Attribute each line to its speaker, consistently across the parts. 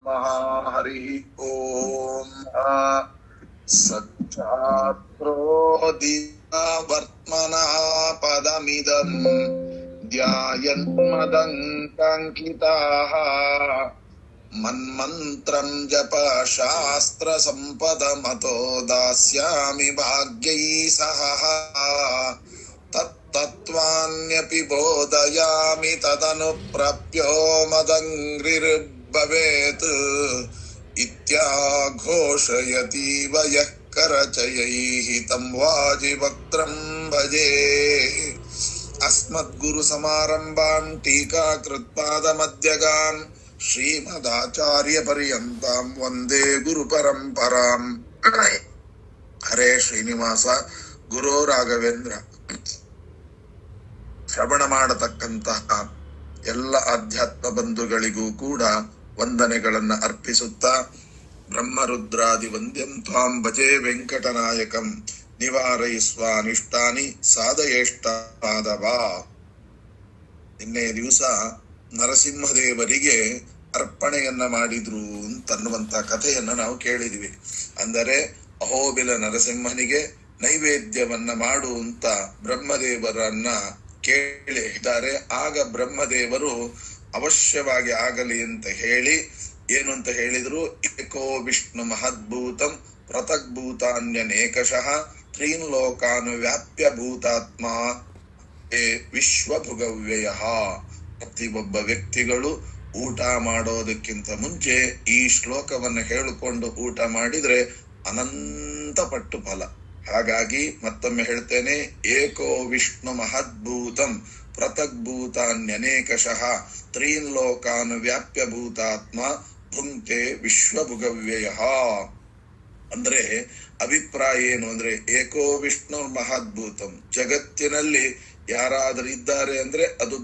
Speaker 1: ಹರಿ ಓಂ ಸಚ್ಛಾತ್ರೋದಿವರ್ತ್ಮನಃ ಪದಮಿದಂ ಧ್ಯಾಯನ್ಮದಂಕಾಂಕಿತಾಃ ಮನ್ಮಂತ್ರಂ ಜಪ ಶಾಸ್ತ್ರ ಸಂಪದಮತೋ ದಾಸ್ಯಾಮಿ ಭಾಗ್ಯೈ ಸಹ ತತ್ತತ್ವಾನ್ಯಪಿ ಬೋಧಯಾಮಿ ತದನು ಪ್ರಾಪ್ಯೋ ಮದಂಗ್ರಿರ್ಭವೇತ್ ಇತ್ಯಾಘೋಷಯತೀವ ಯಃ ಕರಚಯೈಃ ತಂ ವಾಜಿವಕ್ತ್ರಂ ಭಜೆ. ಅಸ್ಮದ್ಗುರು ಸಮಾರಂಭಾಂ ಟೀಕಾಕೃತ್ಪಾದಮಧ್ಯಗಾಂ ಶ್ರೀಮದಾಚಾರ್ಯ ಪರ್ಯಂತಾಂ ವಂದೇ ಗುರು ಪರಂಪರಾಂ. ಹರೇ ಶ್ರೀನಿವಾಸ ಗುರು ರಾಘವೇಂದ್ರ. ಶ್ರವಣ ಮಾಡತಕ್ಕಂತಹ ಎಲ್ಲ ಆಧ್ಯಾತ್ಮ ಬಂಧುಗಳಿಗೂ ಕೂಡ ವಂದನೆಗಳನ್ನ ಅರ್ಪಿಸುತ್ತಾ, ಬ್ರಹ್ಮರುದ್ರಾದಿ ವಂದ್ಯಂ ತ್ವಾಂ ಭಜೆ ವೆಂಕಟನಾಯಕಂ ನಿವಾರಯಿಸ್ವಾನಿಷ್ಟಾನಿ ಸಾಧಯೇಷ್ಟಾದವ. ನಿನ್ನೆ ದಿವಸ ನರಸಿಂಹದೇವರಿಗೆ ಅರ್ಪಣೆಯನ್ನ ಮಾಡಿದ್ರು ಅಂತನ್ನುವಂತ ಕಥೆಯನ್ನ ನಾವು ಕೇಳಿದ್ವಿ. ಅಂದರೆ ಅಹೋಬಿಲ ನರಸಿಂಹನಿಗೆ ನೈವೇದ್ಯವನ್ನ ಮಾಡು ಅಂತ ಬ್ರಹ್ಮದೇವರನ್ನ ಕೇಳಿದ್ದಾರೆ. ಆಗ ಬ್ರಹ್ಮದೇವರು ಅವಶ್ಯವಾಗಿ ಆಗಲಿ ಅಂತ ಹೇಳಿ ಏನು ಅಂತ ಹೇಳಿದ್ರು, ಏಕೋ ವಿಷ್ಣು ಮಹದ್ಭೂತಂ ಪೃಥಗ್ಭೂತಾನ್ಯನೇಕಶಃ ತ್ರೀನ್ ಲೋಕಾನ್ ವ್ಯಾಪ್ಯ ಭೂತಾತ್ಮ ವಿಶ್ವಭುಗವ್ಯಯಃ. ಪ್ರತಿಯೊಬ್ಬ ವ್ಯಕ್ತಿಗಳು ಊಟ ಮಾಡೋದಕ್ಕಿಂತ ಮುಂಚೆ ಈ ಶ್ಲೋಕವನ್ನು ಹೇಳಿಕೊಂಡು ಊಟ ಮಾಡಿದ್ರೆ ಅನಂತ ಪಟ್ಟು ಫಲ. ಹಾಗಾಗಿ ಮತ್ತೊಮ್ಮೆ ಹೇಳ್ತೇನೆ, ಏಕೋ ವಿಷ್ಣು ಮಹದ್ಭೂತಂ ಪೃಥಗ್ಭೂತಾನ್ಯನೇಕಶಃ ತ್ರೀನ್ ಲೋಕಾನ್ ವ್ಯಾಪ್ಯ ಭೂತಾತ್ಮ ಭುಂಕ್ತೆ ವಿಶ್ವಭುಗವ್ಯಯಃ. ಅಂದ್ರೆ ಅಭಿಪ್ರಾಯ ಏನು ಅಂದ್ರೆ, ಏಕೋ ವಿಷ್ಣು ಮಹದ್ಭೂತಂ, ಜಗತ್ತಿನಲ್ಲಿ ಯಾರಾದರೂ ಇದ್ದಾರೆ ಅಂದ್ರೆ ಅದು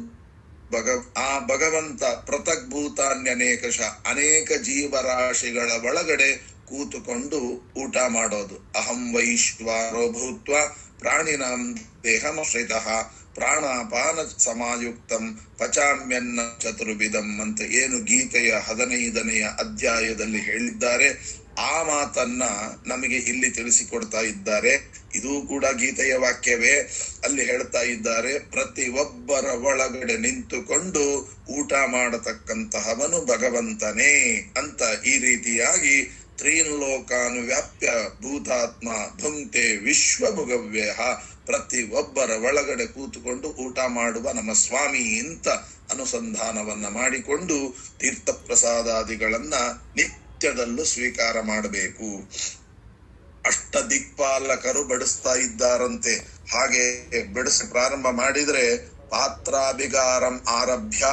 Speaker 1: ಆ ಭಗವಂತ. ಪೃಥಗ್ಭೂತಾನ್ಯನೇಕಶಃ, ಅನೇಕ ಜೀವರಾಶಿಗಳ ಒಳಗಡೆ ಕೂತುಕೊಂಡು ಊಟ ಮಾಡೋದು. ಅಹಂ ವೈಶ್ವಾನರೋ ಭೂತ್ವ ಪ್ರಾಣಿನಾಂ ದೇಹಮಶ್ರಿತಃ ಪ್ರಾಣಾಪಾನ ಸಮಾಯುಕ್ತಂ ಪಚಾಮ್ಯನ್ನ ಚತುರ್ವಿಧಂ ಅಂತ ಏನು ಗೀತೆಯ 15ನೆಯ ಅಧ್ಯಾಯದಲ್ಲಿ ಹೇಳಿದ್ದಾರೆ. ಆ ಮಾತನ್ನ ನಮಗೆ ಇಲ್ಲಿ ತಿಳಿಸಿಕೊಡ್ತಾ ಇದ್ದಾರೆ. ಇದು ಕೂಡ ಗೀತೆಯ ವಾಕ್ಯವೇ. ಅಲ್ಲಿ ಹೇಳ್ತಾ ಇದ್ದಾರೆ, ಪ್ರತಿ ಒಬ್ಬರ ಒಳಗಡೆ ನಿಂತುಕೊಂಡು ಊಟ ಮಾಡತಕ್ಕಂತಹವನು ಭಗವಂತನೇ ಅಂತ. ಈ ರೀತಿಯಾಗಿ ತ್ರೀನ್ ಲೋಕಾನು ವ್ಯಾಪ್ಯ ಭೂತಾತ್ಮ ಭುಂಕ್ತೆ ವಿಶ್ವಭುಗವ್ಯಃ, ಪ್ರತಿ ಒಬ್ಬರ ಒಳಗಡೆ ಕೂತುಕೊಂಡು ಊಟ ಮಾಡುವ ನಮ್ಮ ಸ್ವಾಮಿ ಅಂತ ಅನುಸಂಧಾನವನ್ನ ಮಾಡಿಕೊಂಡು ತೀರ್ಥ ಪ್ರಸಾದಾದಿಗಳನ್ನ ನಿತ್ಯದಲ್ಲೂ ಸ್ವೀಕಾರ ಮಾಡಬೇಕು. ಅಷ್ಟ ದಿಕ್ಪಾಲಕರು ಬಡಿಸ್ತಾ ಇದ್ದಾರಂತೆ. ಹಾಗೆ ಬಡಿಸಿ ಪ್ರಾರಂಭ ಮಾಡಿದ್ರೆ ಪಾತ್ರಾಭಿಗಾರಂ ಆರಭ್ಯ,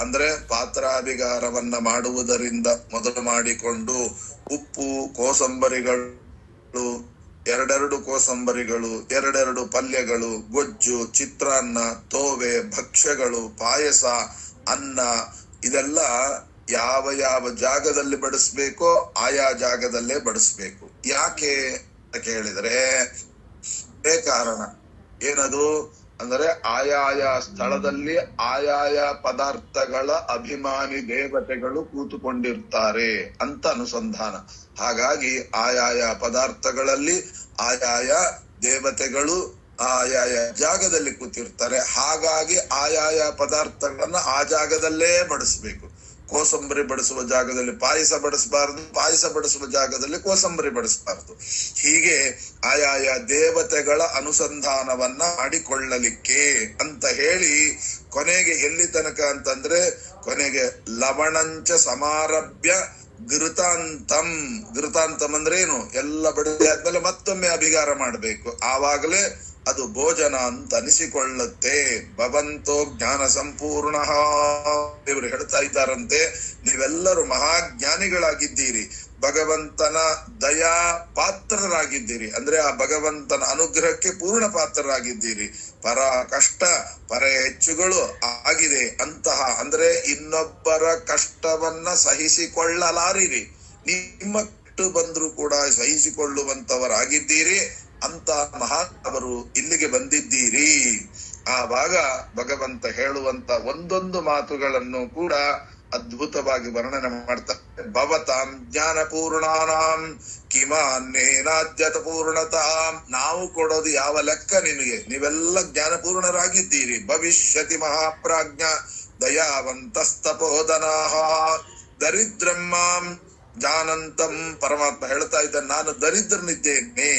Speaker 1: ಅಂದ್ರೆ ಪಾತ್ರಾಭಿಗಾರವನ್ನ ಮಾಡುವುದರಿಂದ ಮೊದಲು ಮಾಡಿಕೊಂಡು ಉಪ್ಪು ಕೋಸಂಬರಿಗಳು, ಎರಡೆರಡು ಕೋಸಂಬರಿಗಳು, ಎರಡೆರಡು ಪಲ್ಯಗಳು, ಗೊಜ್ಜು, ಚಿತ್ರಾನ್ನ, ತೋವೆ, ಭಕ್ಷ್ಯಗಳು, ಪಾಯಸ, ಅನ್ನ, ಇದೆಲ್ಲ ಯಾವ ಯಾವ ಜಾಗದಲ್ಲಿ ಬಡಿಸ್ಬೇಕೋ ಆಯಾ ಜಾಗದಲ್ಲೇ ಬಡಿಸ್ಬೇಕು. ಯಾಕೆ ಅಂತ ಕೇಳಿದ್ರೆ ಕಾರಣ ಏನದು ಅಂದರೆ, ಆಯಾಯ ಸ್ಥಳದಲ್ಲಿ ಆಯಾಯ ಪದಾರ್ಥಗಳ ಅಭಿಮಾನಿ ದೇವತೆಗಳು ಕೂತುಕೊಂಡಿರ್ತಾರೆ ಅಂತ ಅನುಸಂಧಾನ. ಹಾಗಾಗಿ ಆಯಾಯ ಪದಾರ್ಥಗಳಲ್ಲಿ ಆಯಾಯ ದೇವತೆಗಳು ಆಯಾಯ ಜಾಗದಲ್ಲಿ ಕೂತಿರ್ತಾರೆ. ಹಾಗಾಗಿ ಆಯಾಯ ಪದಾರ್ಥಗಳನ್ನ ಆ ಜಾಗದಲ್ಲೇ ಬಡಿಸ್ಬೇಕು. ಕೋಸಂಬರಿ ಬಡಿಸುವ ಜಾಗದಲ್ಲಿ ಪಾಯಸ ಬಡಿಸಬಾರದು, ಪಾಯಸ ಬಡಿಸುವ ಜಾಗದಲ್ಲಿ ಕೋಸಂಬರಿ ಬಡಿಸಬಾರದು. ಹೀಗೆ ಆಯಾಯ ದೇವತೆಗಳ ಅನುಸಂಧಾನವನ್ನ ಮಾಡಿಕೊಳ್ಳಲಿಕ್ಕೆ ಅಂತ ಹೇಳಿ ಕೊನೆಗೆ ಎಲ್ಲಿ ತನಕ ಅಂತಂದ್ರೆ, ಕೊನೆಗೆ ಲವಣಂಚ ಸಮಾರಭ್ಯ ಘೃತಾಂತಂ. ಘೃತಾಂತಂ ಅಂದ್ರೆ ಏನು, ಎಲ್ಲ ಬಡಿಸಿ ಆದ್ಮೇಲೆ ಮತ್ತೊಮ್ಮೆ ಅಭಿಗಾರ ಮಾಡಬೇಕು. ಆವಾಗಲೇ ಅದು ಭೋಜನ ಅಂತ ಅನಿಸಿಕೊಳ್ಳುತ್ತೆ. ಭವಂತೋ ಜ್ಞಾನ ಸಂಪೂರ್ಣ. ದೇವರು ಹೇಳ್ತಾ ಇದ್ದಾರಂತೆ, ನೀವೆಲ್ಲರೂ ಮಹಾಜ್ಞಾನಿಗಳಾಗಿದ್ದೀರಿ, ಭಗವಂತನ ದಯಾ ಪಾತ್ರರಾಗಿದ್ದೀರಿ. ಅಂದ್ರೆ ಆ ಭಗವಂತನ ಅನುಗ್ರಹಕ್ಕೆ ಪೂರ್ಣ ಪಾತ್ರರಾಗಿದ್ದೀರಿ. ಪರ ಕಷ್ಟ ಪರ ಹೆಚ್ಚುಗಳು ಆಗಿದೆ ಅಂತಹ, ಅಂದ್ರೆ ಇನ್ನೊಬ್ಬರ ಕಷ್ಟವನ್ನ ಸಹಿಸಿಕೊಳ್ಳಲಾರಿರಿ, ನಿಮ್ಮಟ್ಟು ಬಂದ್ರು ಕೂಡ ಸಹಿಸಿಕೊಳ್ಳುವಂತವರಾಗಿದ್ದೀರಿ ಅಂತ ಮಹಾತ್ಮರು ಇಲ್ಲಿಗೆ ಬಂದಿದ್ದೀರಿ. ಆವಾಗ ಭಗವಂತ ಹೇಳುವಂತ ಒಂದೊಂದು ಮಾತುಗಳನ್ನು ಕೂಡ ಅದ್ಭುತವಾಗಿ ವರ್ಣನೆ ಮಾಡ್ತಾರೆ. ಭವತಾಂ ಜ್ಞಾನ ಪೂರ್ಣಾನಾಂ ಕಿಮಾನ್ನೇನಾದ್ಯತ ಪೂರ್ಣತಾಂ. ನಾವು ಕೊಡೋದು ಯಾವ ಲೆಕ್ಕ ನಿನಗೆ, ನೀವೆಲ್ಲ ಜ್ಞಾನ ಪೂರ್ಣರಾಗಿದ್ದೀರಿ. ಭವಿಷ್ಯತಿ ಮಹಾಪ್ರಾಜ್ಞ ದಯಾವಂತಸ್ತಪೋದನಾಹ ದರಿದ್ರಂ ಮಾಂ ಜಾನಂತಂ. ಪರಮಾತ್ಮ ಹೇಳ್ತಾ ಇದ್ದಾನೆ, ನಾನು ದರಿದ್ರನಿದ್ದೇನೆ.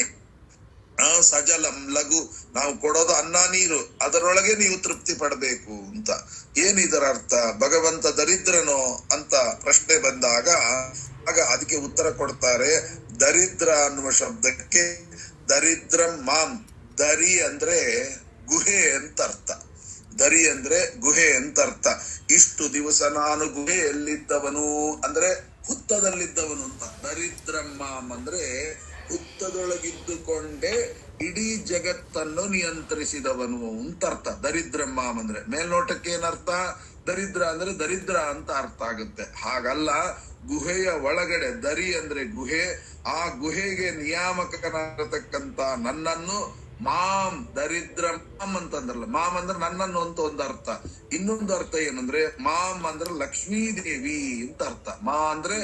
Speaker 1: ಸಜಲಂ ಲಘು, ನಾವು ಕೊಡೋದು ಅನ್ನ ನೀರು, ಅದರೊಳಗೆ ನೀವು ತೃಪ್ತಿ ಪಡಬೇಕು ಅಂತ. ಏನಿದರ ಅರ್ಥ? ಭಗವಂತ ದರಿದ್ರನೋ ಅಂತ ಪ್ರಶ್ನೆ ಬಂದಾಗ ಆಗ ಅದಕ್ಕೆ ಉತ್ತರ ಕೊಡ್ತಾರೆ. ದರಿದ್ರ ಅನ್ನುವ ಶಬ್ದಕ್ಕೆ ದರಿದ್ರಂ ಮಾಂ, ದರಿ ಅಂದ್ರೆ ಗುಹೆ ಅಂತ ಅರ್ಥ. ದರಿ ಅಂದ್ರೆ ಗುಹೆ ಅಂತ ಅರ್ಥ. ಇಷ್ಟು ದಿವಸ ನಾನು ಗುಹೆಯಲ್ಲಿದ್ದವನು ಅಂದ್ರೆ ಹುತ್ತದಲ್ಲಿದ್ದವನು ಅಂತ. ದರಿದ್ರಂ ಮಾಂ ಅಂದ್ರೆ ಹುತ್ತದೊಳಗಿದ್ದುಕೊಂಡೇ ಇಡೀ ಜಗತ್ತನ್ನು ನಿಯಂತ್ರಿಸಿದವನು ಅಂತ ಅರ್ಥ. ದರಿದ್ರಂ ಮಾಂ ಅಂದ್ರೆ ಮೇಲ್ನೋಟಕ್ಕೆ ಏನರ್ಥ? ದರಿದ್ರ ಅಂದ್ರೆ ದರಿದ್ರ ಅಂತ ಅರ್ಥ ಆಗುತ್ತೆ. ಹಾಗಲ್ಲ, ಗುಹೆಯ ಒಳಗಡೆ, ದರಿ ಅಂದ್ರೆ ಗುಹೆ, ಆ ಗುಹೆಗೆ ನಿಯಾಮಕನಾಗತಕ್ಕಂತ ನನ್ನನ್ನು ಮಾಂ ದರಿದ್ರ ಮಾಂ ಅಂತಂದ್ರಲ್ಲ, ಮಾಂ ಅಂದ್ರೆ ನನ್ನನ್ನು ಅಂತ ಒಂದು ಅರ್ಥ. ಇನ್ನೊಂದು ಅರ್ಥ ಏನಂದ್ರೆ ಮಾಂ ಅಂದ್ರೆ ಲಕ್ಷ್ಮೀ ದೇವಿ ಅಂತ ಅರ್ಥ. ಮಾ ಅಂದ್ರೆ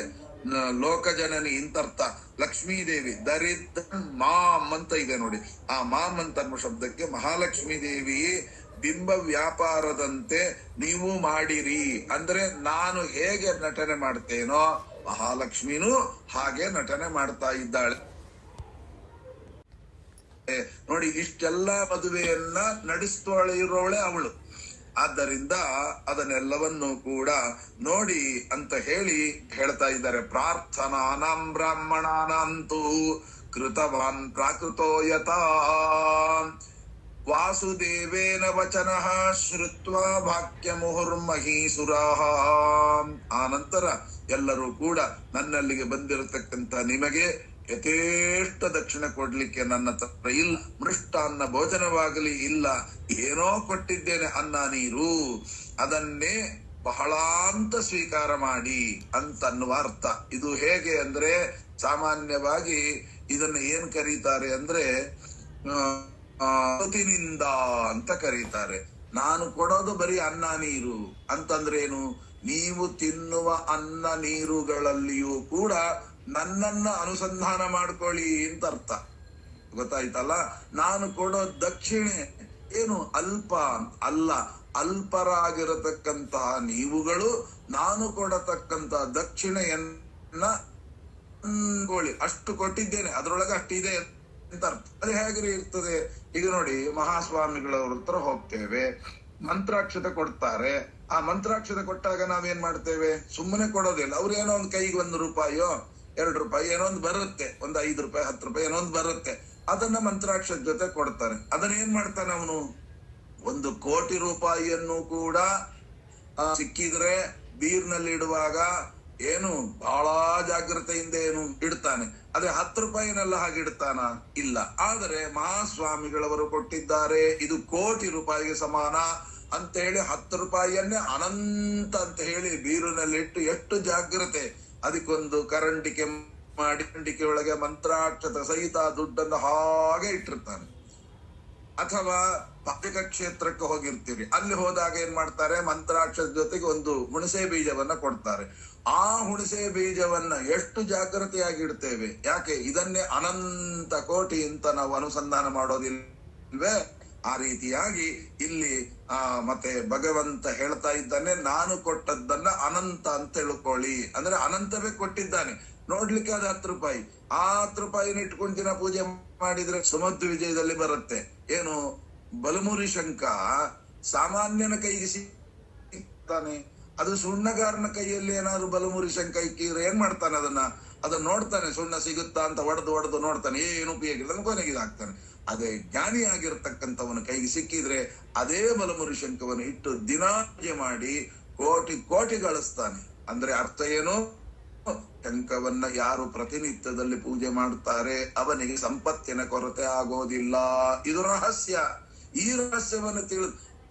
Speaker 1: ಲೋಕ ಜನನಿ ಅಂತ ಅರ್ಥ, ಲಕ್ಷ್ಮೀ ದೇವಿ. ದರಿದ್ರ ಮಾಂ ಅಂತ ಇದೆ ನೋಡಿ. ಆ ಮಾಂ ಅಂತ ಅನ್ನೋ ಶಬ್ದಕ್ಕೆ ಮಹಾಲಕ್ಷ್ಮೀ ದೇವಿ ಬಿಂಬ ವ್ಯಾಪಾರದಂತೆ ನೀವು ಮಾಡಿರಿ ಅಂದ್ರೆ ನಾನು ಹೇಗೆ ನಟನೆ ಮಾಡ್ತೇನೋ ಮಹಾಲಕ್ಷ್ಮಿನೂ ಹಾಗೆ ನಟನೆ ಮಾಡ್ತಾ ಇದ್ದಾಳೆ ನೋಡಿ. ಇಷ್ಟೆಲ್ಲ ಮದುವೆಯನ್ನ ನಡೆಸ್ತೊಳಿರೋಳೆ ಅವಳು. ಆದ್ದರಿಂದ ಅದನ್ನೆಲ್ಲವನ್ನು ಕೂಡ ನೋಡಿ ಅಂತ ಹೇಳಿ ಹೇಳ್ತಾ ಇದ್ದಾರೆ. ಪ್ರಾರ್ಥನಾನಾಂ ಬ್ರಾಹ್ಮಣಾನಾಂತೂ ಕೃತವಾನ್ ಪ್ರಾಕೃತೋ ಯಥಾ ವಾಸುದೇವೇನ ವಚನಃ ಶ್ರುತ್ವಾ ವಾಕ್ಯ ಮುಹುರ್ಮಹೀಸುರಾಃ. ಆ ನಂತರ ಎಲ್ಲರೂ ಕೂಡ ನನ್ನಲ್ಲಿಗೆ ಬಂದಿರತಕ್ಕಂತ ನಿಮಗೆ ಯಥೇಷ್ಟ ದಕ್ಷಿಣ ಕೊಡ್ಲಿಕ್ಕೆ ನನ್ನ ಹತ್ರ ಇಲ್ಲ, ಮೃಷ್ಟಾನ್ನ ಭೋಜನವಾಗಲಿ ಇಲ್ಲ, ಏನೋ ಕೊಟ್ಟಿದ್ದೇನೆ ಅನ್ನ ನೀರು, ಅದನ್ನೇ ಬಹಳ ಅಂತ ಸ್ವೀಕಾರ ಮಾಡಿ ಅಂತ ಅನ್ನುವ ಅರ್ಥ. ಇದು ಹೇಗೆ ಅಂದ್ರೆ ಸಾಮಾನ್ಯವಾಗಿ ಇದನ್ನ ಏನ್ ಕರೀತಾರೆ ಅಂದ್ರೆ ಪ್ರತಿನಿಂದ ಅಂತ ಕರೀತಾರೆ. ನಾನು ಕೊಡೋದು ಬರೀ ಅನ್ನ ನೀರು ಅಂತಂದ್ರೇನು? ನೀವು ತಿನ್ನುವ ಅನ್ನ ನೀರುಗಳಲ್ಲಿಯೂ ಕೂಡ ನನ್ನನ್ನ ಅನುಸಂಧಾನ ಮಾಡ್ಕೊಳ್ಳಿ ಅಂತ ಅರ್ಥ. ಗೊತ್ತಾಯ್ತಲ್ಲ? ನಾನು ಕೊಡೋ ದಕ್ಷಿಣೆ ಏನು? ಅಲ್ಪ ಅಲ್ಲ, ಅಲ್ಪರಾಗಿರತಕ್ಕಂತಹ ನೀವುಗಳು ನಾನು ಕೊಡತಕ್ಕಂತ ದಕ್ಷಿಣೆಯನ್ನ ಅಷ್ಟು ಕೊಟ್ಟಿದ್ದೇನೆ, ಅದ್ರೊಳಗೆ ಅಷ್ಟಿದೆ ಅಂತ ಅರ್ಥ. ಅದು ಹೇಗೆ ಇರ್ತದೆ? ಈಗ ನೋಡಿ, ಮಹಾಸ್ವಾಮಿಗಳವ್ರ ಹತ್ರ ಹೋಗ್ತೇವೆ, ಮಂತ್ರಾಕ್ಷತೆ ಕೊಡ್ತಾರೆ. ಆ ಮಂತ್ರಾಕ್ಷತೆ ಕೊಟ್ಟಾಗ ನಾವೇನ್ ಮಾಡ್ತೇವೆ? ಸುಮ್ಮನೆ ಕೊಡೋದಿಲ್ಲ. ಅವ್ರು ಏನೋ ಒಂದ್ ಕೈಗೆ ₹1 ₹2 ಏನೋ ಒಂದು ಬರುತ್ತೆ, ಒಂದು ₹5 ₹10 ಏನೋ ಒಂದು ಬರುತ್ತೆ. ಅದನ್ನ ಮಂತ್ರಾಕ್ಷತೆ ಜೊತೆ ಕೊಡ್ತಾರೆ. ಅದನ್ನ ಏನ್ ಮಾಡ್ತಾನೆ ಅವನು? ₹1,00,00,000 ಕೂಡ ಸಿಕ್ಕಿದ್ರೆ ಬೀರ್ನಲ್ಲಿ ಇಡುವಾಗ ಏನು ಬಹಳ ಜಾಗ್ರತೆಯಿಂದ ಏನು ಇಡ್ತಾನೆ. ಅದೇ ₹10 ಹಾಗಿಡ್ತಾನ? ಇಲ್ಲ. ಆದರೆ ಮಹಾಸ್ವಾಮಿಗಳವರು ಕೊಟ್ಟಿದ್ದಾರೆ, ಇದು ₹1,00,00,000 ಸಮಾನ ಅಂತ ಹೇಳಿ ₹10 ಅನಂತ ಅಂತ ಹೇಳಿ ಬೀರಿನಲ್ಲಿಟ್ಟು ಎಷ್ಟು ಜಾಗ್ರತೆ. ಅದಕ್ಕೊಂದು ಕರಂಟಿಕೆ ಮಾಡಿ ಕಂಟಿಕೆ ಒಳಗೆ ಮಂತ್ರಾಕ್ಷತ ಸಹಿತ ದುಡ್ಡನ್ನು ಹಾಗೆ ಇಟ್ಟಿರ್ತಾನೆ. ಅಥವಾ ಪಾಜಕ ಕ್ಷೇತ್ರಕ್ಕೆ ಹೋಗಿರ್ತೀರಿ, ಅಲ್ಲಿ ಹೋದಾಗ ಏನ್ ಮಾಡ್ತಾರೆ? ಮಂತ್ರಾಕ್ಷರ ಜೊತೆಗೆ ಒಂದು ಹುಣಸೆ ಬೀಜವನ್ನ ಕೊಡ್ತಾರೆ. ಆ ಹುಣಸೆ ಬೀಜವನ್ನ ಎಷ್ಟು ಜಾಗ್ರತೆಯಾಗಿ ಇಡ್ತೇವೆ. ಯಾಕೆ? ಇದನ್ನೇ ಅನಂತ ಕೋಟಿ ಅಂತ ನಾವು ಅನುಸಂಧಾನ ಮಾಡೋದಿಲ್ವೇ? ಆ ರೀತಿಯಾಗಿ ಇಲ್ಲಿ ಮತ್ತೆ ಭಗವಂತ ಹೇಳ್ತಾ ಇದ್ದಾನೆ, ನಾನು ಕೊಟ್ಟದ್ದನ್ನ ಅನಂತ ಅಂತ ತಿಳ್ಕೊಳ್ಳಿ. ಅಂದ್ರೆ ಅನಂತವೇ ಕೊಟ್ಟಿದ್ದಾನೆ. ನೋಡ್ಲಿಕ್ಕೆ ಅದು ₹10. ಆ ₹10 ಇಟ್ಕೊಂಡು ದಿನ ಪೂಜೆ ಮಾಡಿದ್ರೆ ಸುಮಧ್ವ ವಿಜಯದಲ್ಲಿ ಬರುತ್ತೆ. ಏನು? ಬಲಮುರಿ ಶಂಕ ಸಾಮಾನ್ಯನ ಕೈಗೆ ಸಿಗ್ತಾನೆ, ಅದು ಸುಣ್ಣಗಾರನ ಕೈಯಲ್ಲಿ ಏನಾದ್ರು ಬಲಮುರಿ ಶಂಕ ಇಕ್ಕಿದ್ರೆ ಏನ್ ಮಾಡ್ತಾನೆ? ಅದನ್ನ ನೋಡ್ತಾನೆ, ಸುಣ್ಣ ಸಿಗುತ್ತಾ ಅಂತ ಒಡೆದು ನೋಡ್ತಾನೆ, ಏನು ಉಪಯೋಗ ಇಲ್ಲ, ಕೊನೆಗೆ ಇದಾಗ್ತಾನೆ. ಅದೇ ಜ್ಞಾನಿ ಆಗಿರ್ತಕ್ಕಂಥವನ ಕೈಗೆ ಸಿಕ್ಕಿದ್ರೆ ಅದೇ ಬಲಮುರಿ ಶಂಕವನ್ನು ಇಟ್ಟು ದಿನ ಪೂಜೆ ಮಾಡಿ ಕೋಟಿ ಗಳಿಸ್ತಾನೆ. ಅಂದ್ರೆ ಅರ್ಥ ಏನು? ಶಂಕವನ್ನ ಯಾರು ಪ್ರತಿನಿತ್ಯದಲ್ಲಿ ಪೂಜೆ ಮಾಡುತ್ತಾರೆ ಅವನಿಗೆ ಸಂಪತ್ತಿನ ಕೊರತೆ ಆಗೋದಿಲ್ಲ. ಇದು ರಹಸ್ಯ. ಈ ರಹಸ್ಯವನ್ನು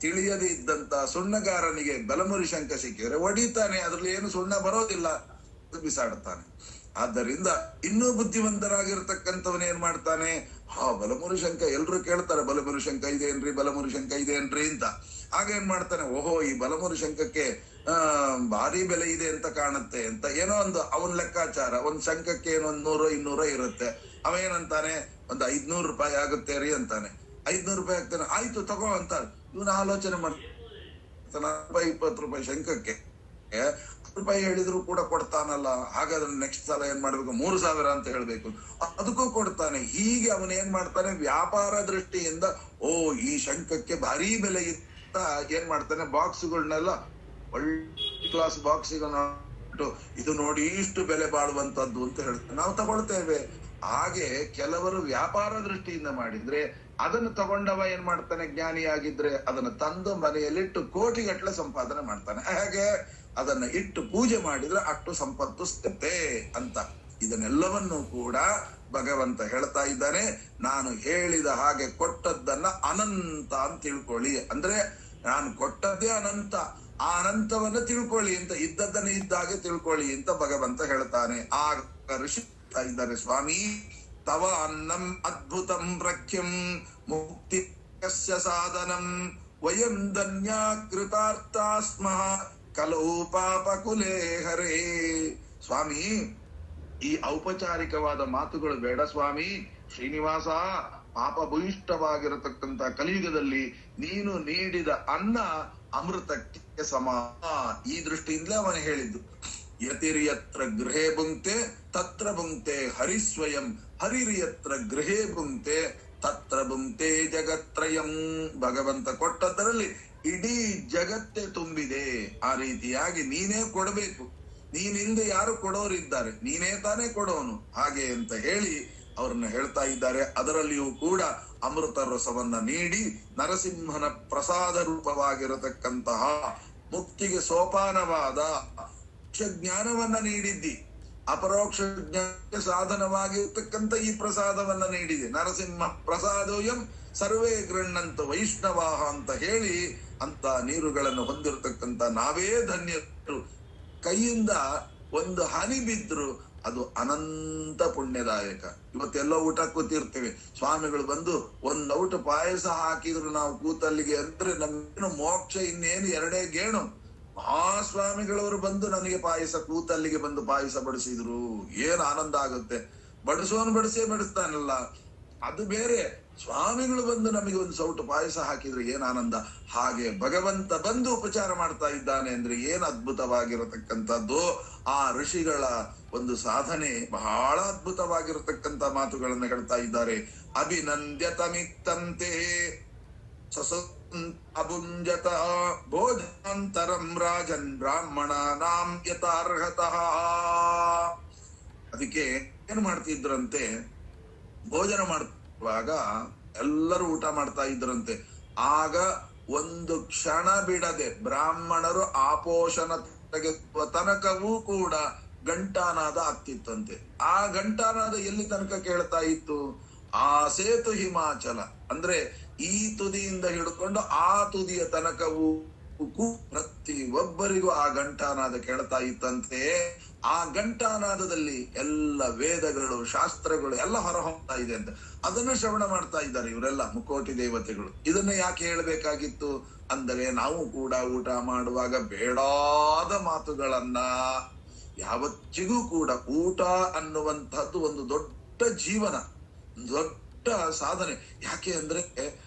Speaker 1: ತಿಳಿಯದೇ ಇದ್ದಂತ ಸುಣ್ಣಗಾರನಿಗೆ ಬಲಮುರಿ ಶಂಕ ಸಿಕ್ಕಿದ್ರೆ ಹೊಡಿತಾನೆ, ಅದ್ರಲ್ಲಿ ಏನು ಸುಣ್ಣ ಬರೋದಿಲ್ಲ, ಬಿಸಾಡುತ್ತಾನೆ. ಆದ್ದರಿಂದ ಇನ್ನೂ ಬುದ್ಧಿವಂತರಾಗಿರ್ತಕ್ಕಂಥವನ್ ಏನ್ ಮಾಡ್ತಾನೆ? ಬಲಮುರಿ ಶಂಕ ಎಲ್ರು ಕೇಳ್ತಾರೆ, ಬಲಮುರಿ ಶಂಕ ಇದೇನ್ರಿ, ಬಲಮುರಿ ಶಂಕ ಇದೇನ್ರಿ ಅಂತ. ಆಗ ಏನ್ ಮಾಡ್ತಾನೆ? ಓಹೋ, ಈ ಬಲಮುರಿ ಶಂಕಕ್ಕೆ ಭಾರಿ ಬೆಲೆ ಇದೆ ಅಂತ ಕಾಣುತ್ತೆ ಅಂತ ಏನೋ ಒಂದು ಅವನ್ ಲೆಕ್ಕಾಚಾರ. ಒಂದ್ ಶಂಖಕ್ಕೆ ಏನೋ 100-200 ಇರುತ್ತೆ. ಅವ ಏನಂತಾನೆ, ಒಂದು 500 ರೂಪಾಯಿ ಆಗುತ್ತೆ ರೀ ಅಂತಾನೆ. 500 ರೂಪಾಯಿ ಆಗ್ತಾನೆ, ಆಯ್ತು ತಗೋ ಅಂತ ಇವನ ಆಲೋಚನೆ ಮಾಡ್ತಾನೆ. 20 ರೂಪಾಯಿ ಶಂಖಕ್ಕೆ 10 ರೂಪಾಯಿ ಹೇಳಿದ್ರು ಕೂಡ ಕೊಡ್ತಾನಲ್ಲ, ಹಾಗಾದ್ರೆ ನೆಕ್ಸ್ಟ್ ಸಲ ಏನ್ ಮಾಡ್ಬೇಕು, 3000 ಅಂತ ಹೇಳ್ಬೇಕು, ಅದಕ್ಕೂ ಕೊಡ್ತಾನೆ. ಹೀಗೆ ಅವನ್ ಏನ್ ಮಾಡ್ತಾನೆ, ವ್ಯಾಪಾರ ದೃಷ್ಟಿಯಿಂದ ಓ ಈ ಶಂಖಕ್ಕೆ ಭಾರಿ ಬೆಲೆ ಇತ್ತ ಏನ್ ಮಾಡ್ತಾನೆ, ಬಾಕ್ಸ್ಗಳನ್ನೆಲ್ಲ ಒಳ್ಳೆ ಕ್ಲಾಸ್ ಬಾಕ್ಸಿಗೆ ಇದು ನೋಡಿ ಇಷ್ಟು ಬೆಲೆ ಬಾಳುವಂತದ್ದು ಅಂತ ಹೇಳ್ತಾರೆ, ನಾವು ತಗೊಳ್ತೇವೆ. ಹಾಗೆ ಕೆಲವರು ವ್ಯಾಪಾರ ದೃಷ್ಟಿಯಿಂದ ಮಾಡಿದ್ರೆ ಅದನ್ನು ತಗೊಂಡವ ಏನ್ ಮಾಡ್ತಾನೆ, ಜ್ಞಾನಿಯಾಗಿದ್ರೆ ಅದನ್ನ ತಂದು ಮನೆಯಲ್ಲಿಟ್ಟು ಕೋಟಿಗಟ್ಟಲೆ ಸಂಪಾದನೆ ಮಾಡ್ತಾನೆ. ಹಾಗೆ ಅದನ್ನ ಇಟ್ಟು ಪೂಜೆ ಮಾಡಿದ್ರೆ ಅಷ್ಟು ಸಂಪತ್ತು ಸಿಗುತ್ತೆ ಅಂತ. ಇದನ್ನೆಲ್ಲವನ್ನು ಕೂಡ ಭಗವಂತ ಹೇಳ್ತಾ ಇದ್ದಾನೆ. ನಾನು ಹೇಳಿದ ಹಾಗೆ ಕೊಟ್ಟದ್ದನ್ನ ಅನಂತ ಅಂತ ತಿಳ್ಕೊಳ್ಳಿ, ಅಂದ್ರೆ ನಾನು ಕೊಟ್ಟದ್ದೇ ಅನಂತ, ಆ ಅನಂತವನ್ನ ತಿಳ್ಕೊಳ್ಳಿ ಅಂತ, ಇದ್ದದ್ದನ್ನ ಇದ್ದಾಗೆ ತಿಳ್ಕೊಳ್ಳಿ ಅಂತ ಭಗವಂತ ಹೇಳ್ತಾನೆ. ಆಗ ಋಷಿ ಇದ್ದಾರೆ, ಸ್ವಾಮಿ ತವ ಅನ್ನಂ ಅದ್ಭುತಂ ಪ್ರಖ್ಯಂ ಮುಕ್ತಿ ಸಾಧನಂ ವಯಂ ಧನ್ಯ ಕೃತಾರ್ಥ ಸ್ಮಃ ಕಲೌ ಪಾಪಕುಲೇ ಹರೇ. ಸ್ವಾಮಿ ಈ ಔಪಚಾರಿಕವಾದ ಮಾತುಗಳು ಬೇಡ ಸ್ವಾಮಿ. ಶ್ರೀನಿವಾಸ, ಪಾಪ ಭೂಯಿಷ್ಠವಾಗಿರತಕ್ಕಂತ ಕಲಿಯುಗದಲ್ಲಿ ನೀನು ನೀಡಿದ ಅನ್ನ ಅಮೃತಕ್ಕೆ ಸಮ. ಈ ದೃಷ್ಟಿಯಿಂದಲೇ ಅವನು ಹೇಳಿದ್ದು. ಯತಿರ್ಯತ್ರ ಗೃಹೇ ಭುಂಕ್ತೆ ತತ್ರ ಭುಂಕ್ತೆ ಹರಿಸ್ವಯಂ, ಹರಿರ್ಯತ್ರ ಗೃಹೇ ಭುಂಕ್ತೆ ತತ್ರ ಭುಂಕ್ತೆ ಜಗತ್ರಯಂ. ಭಗವಂತ ಕೊಟ್ಟದ್ದರಲ್ಲಿ ಇಡೀ ಜಗತ್ತೇ ತುಂಬಿದೆ. ಆ ರೀತಿಯಾಗಿ ನೀನೇ ಕೊಡಬೇಕು, ನೀನಿಂದ ಯಾರು ಕೊಡೋರಿದ್ದಾರೆ, ನೀನೇ ತಾನೇ ಕೊಡೋನು, ಹಾಗೆ ಅಂತ ಹೇಳಿ ಅವ್ರನ್ನ ಹೇಳ್ತಾ ಇದ್ದಾರೆ. ಅದರಲ್ಲಿಯೂ ಕೂಡ ಅಮೃತ ರಸವನ್ನ ನೀಡಿ ನರಸಿಂಹನ ಪ್ರಸಾದ ರೂಪವಾಗಿರತಕ್ಕಂತಹ ಮುಕ್ತಿಗೆ ಸೋಪಾನವಾದ ಜ್ಞಾನವನ್ನ ನೀಡಿದ್ದಿ. ಅಪರೋಕ್ಷ ಜ್ಞಾನಕ್ಕೆ ಸಾಧನವಾಗಿರ್ತಕ್ಕಂಥ ಈ ಪ್ರಸಾದವನ್ನ ನೀಡಿದೆ. ನರಸಿಂಹ ಪ್ರಸಾದೋಯಂ ಸರ್ವೇ ಗೃಹ್ಣಂತ ವೈಷ್ಣವಾಹ ಅಂತ ಹೇಳಿ ಅಂತ ನೀರುಗಳನ್ನು ಹೊಂದಿರತಕ್ಕಂತ ನಾವೇ ಧನ್ಯರು. ಕೈಯಿಂದ ಒಂದು ಹನಿ ಬಿದ್ರು ಅದು ಅನಂತ ಪುಣ್ಯದಾಯಕ. ಇವತ್ತೆಲ್ಲ ಊಟ ಕೂತಿರ್ತೇವೆ, ಸ್ವಾಮಿಗಳು ಬಂದು ಒಂದ್ ಲೌಟ ಪಾಯಸ ಹಾಕಿದ್ರು ನಾವು ಕೂತಲ್ಲಿಗೆ ಅಂದ್ರೆ ನಮ್ಗೇನು ಮೋಕ್ಷ ಇನ್ನೇನು 2 ಗೇಣು. ಮಹಾಸ್ವಾಮಿಗಳವರು ಬಂದು ನನಗೆ ಪಾಯಸ ಕೂತಲ್ಲಿಗೆ ಬಂದು ಪಾಯಸ ಬಡಿಸಿದ್ರು, ಏನ್ ಆನಂದ ಆಗುತ್ತೆ. ಬಡಿಸೋನು ಬಡಿಸ್ತಾನಲ್ಲ ಅದು ಬೇರೆ, ಸ್ವಾಮಿಗಳು ಬಂದು ನಮಗೆ ಒಂದು ಸೌಟು ಪಾಯಸ ಹಾಕಿದ್ರೆ ಏನ್ ಆನಂದ. ಹಾಗೆ ಭಗವಂತ ಬಂದು ಉಪಚಾರ ಮಾಡ್ತಾ ಇದ್ದಾನೆ ಅಂದ್ರೆ ಏನ್ ಅದ್ಭುತವಾಗಿರತಕ್ಕಂಥದ್ದು. ಆ ಋಷಿಗಳ ಒಂದು ಸಾಧನೆ ಬಹಳ ಅದ್ಭುತವಾಗಿರತಕ್ಕಂತ ಮಾತುಗಳನ್ನು ಹೇಳ್ತಾ ಇದ್ದಾರೆ. ಅಭಿನಂದ್ಯತಮಿತ್ತಂತೆ ಅಭುಂಜತ ಭೋಜಾಂತರಂ ರಾಜನ್ ಬ್ರಾಹ್ಮಣಾನಾಂ ಯಥಾರ್ಹತಃ. ಅದಕ್ಕೆ ಏನ್ ಮಾಡ್ತಿದ್ರಂತೆ, ಭೋಜನ ಮಾಡುವಾಗ ಎಲ್ಲರೂ ಊಟ ಮಾಡ್ತಾ ಇದ್ರಂತೆ. ಆಗ ಒಂದು ಕ್ಷಣ ಬಿಡದೆ ಬ್ರಾಹ್ಮಣರು ಆಪೋಷಣ ತೆಗೆದುವ ತನಕವೂ ಕೂಡ ಘಂಟಾನಾದ ಆಗ್ತಿತ್ತಂತೆ. ಆ ಘಂಟಾನಾದ ಎಲ್ಲಿ ತನಕ ಕೇಳ್ತಾ ಇತ್ತು, ಆ ಸೇತು ಹಿಮಾಚಲ ಅಂದ್ರೆ ಈ ತುದಿಯಿಂದ ಹಿಡ್ಕೊಂಡು ಆ ತುದಿಯ ತನಕವೂ ಪ್ರತಿ ಒಬ್ಬರಿಗೂ ಆ ಘಂಟಾನಾದ ಕೇಳ್ತಾ ಇತ್ತಂತೆ. ಆ ಘಂಟಾನಾದದಲ್ಲಿ ಎಲ್ಲ ವೇದಗಳು ಶಾಸ್ತ್ರಗಳು ಎಲ್ಲ ಹೊರಹೊಮ್ತಾ ಇದೆ ಅಂತ ಅದನ್ನು ಶ್ರವಣ ಮಾಡ್ತಾ ಇದ್ದಾರೆ ಇವರೆಲ್ಲ ಮುಕ್ಕೋಟಿ ದೇವತೆಗಳು. ಇದನ್ನ ಯಾಕೆ ಹೇಳ್ಬೇಕಾಗಿತ್ತು ಅಂದರೆ, ನಾವು ಕೂಡ ಊಟ ಮಾಡುವಾಗ ಬೇಡಾದ ಮಾತುಗಳನ್ನ, ಯಾವತ್ತಿಗೂ ಕೂಡ ಊಟ ಅನ್ನುವಂಥದ್ದು ಒಂದು ದೊಡ್ಡ ಜೀವನ, ದೊಡ್ಡ ಸಾಧನೆ. ಯಾಕೆ ಅಂದ್ರೆ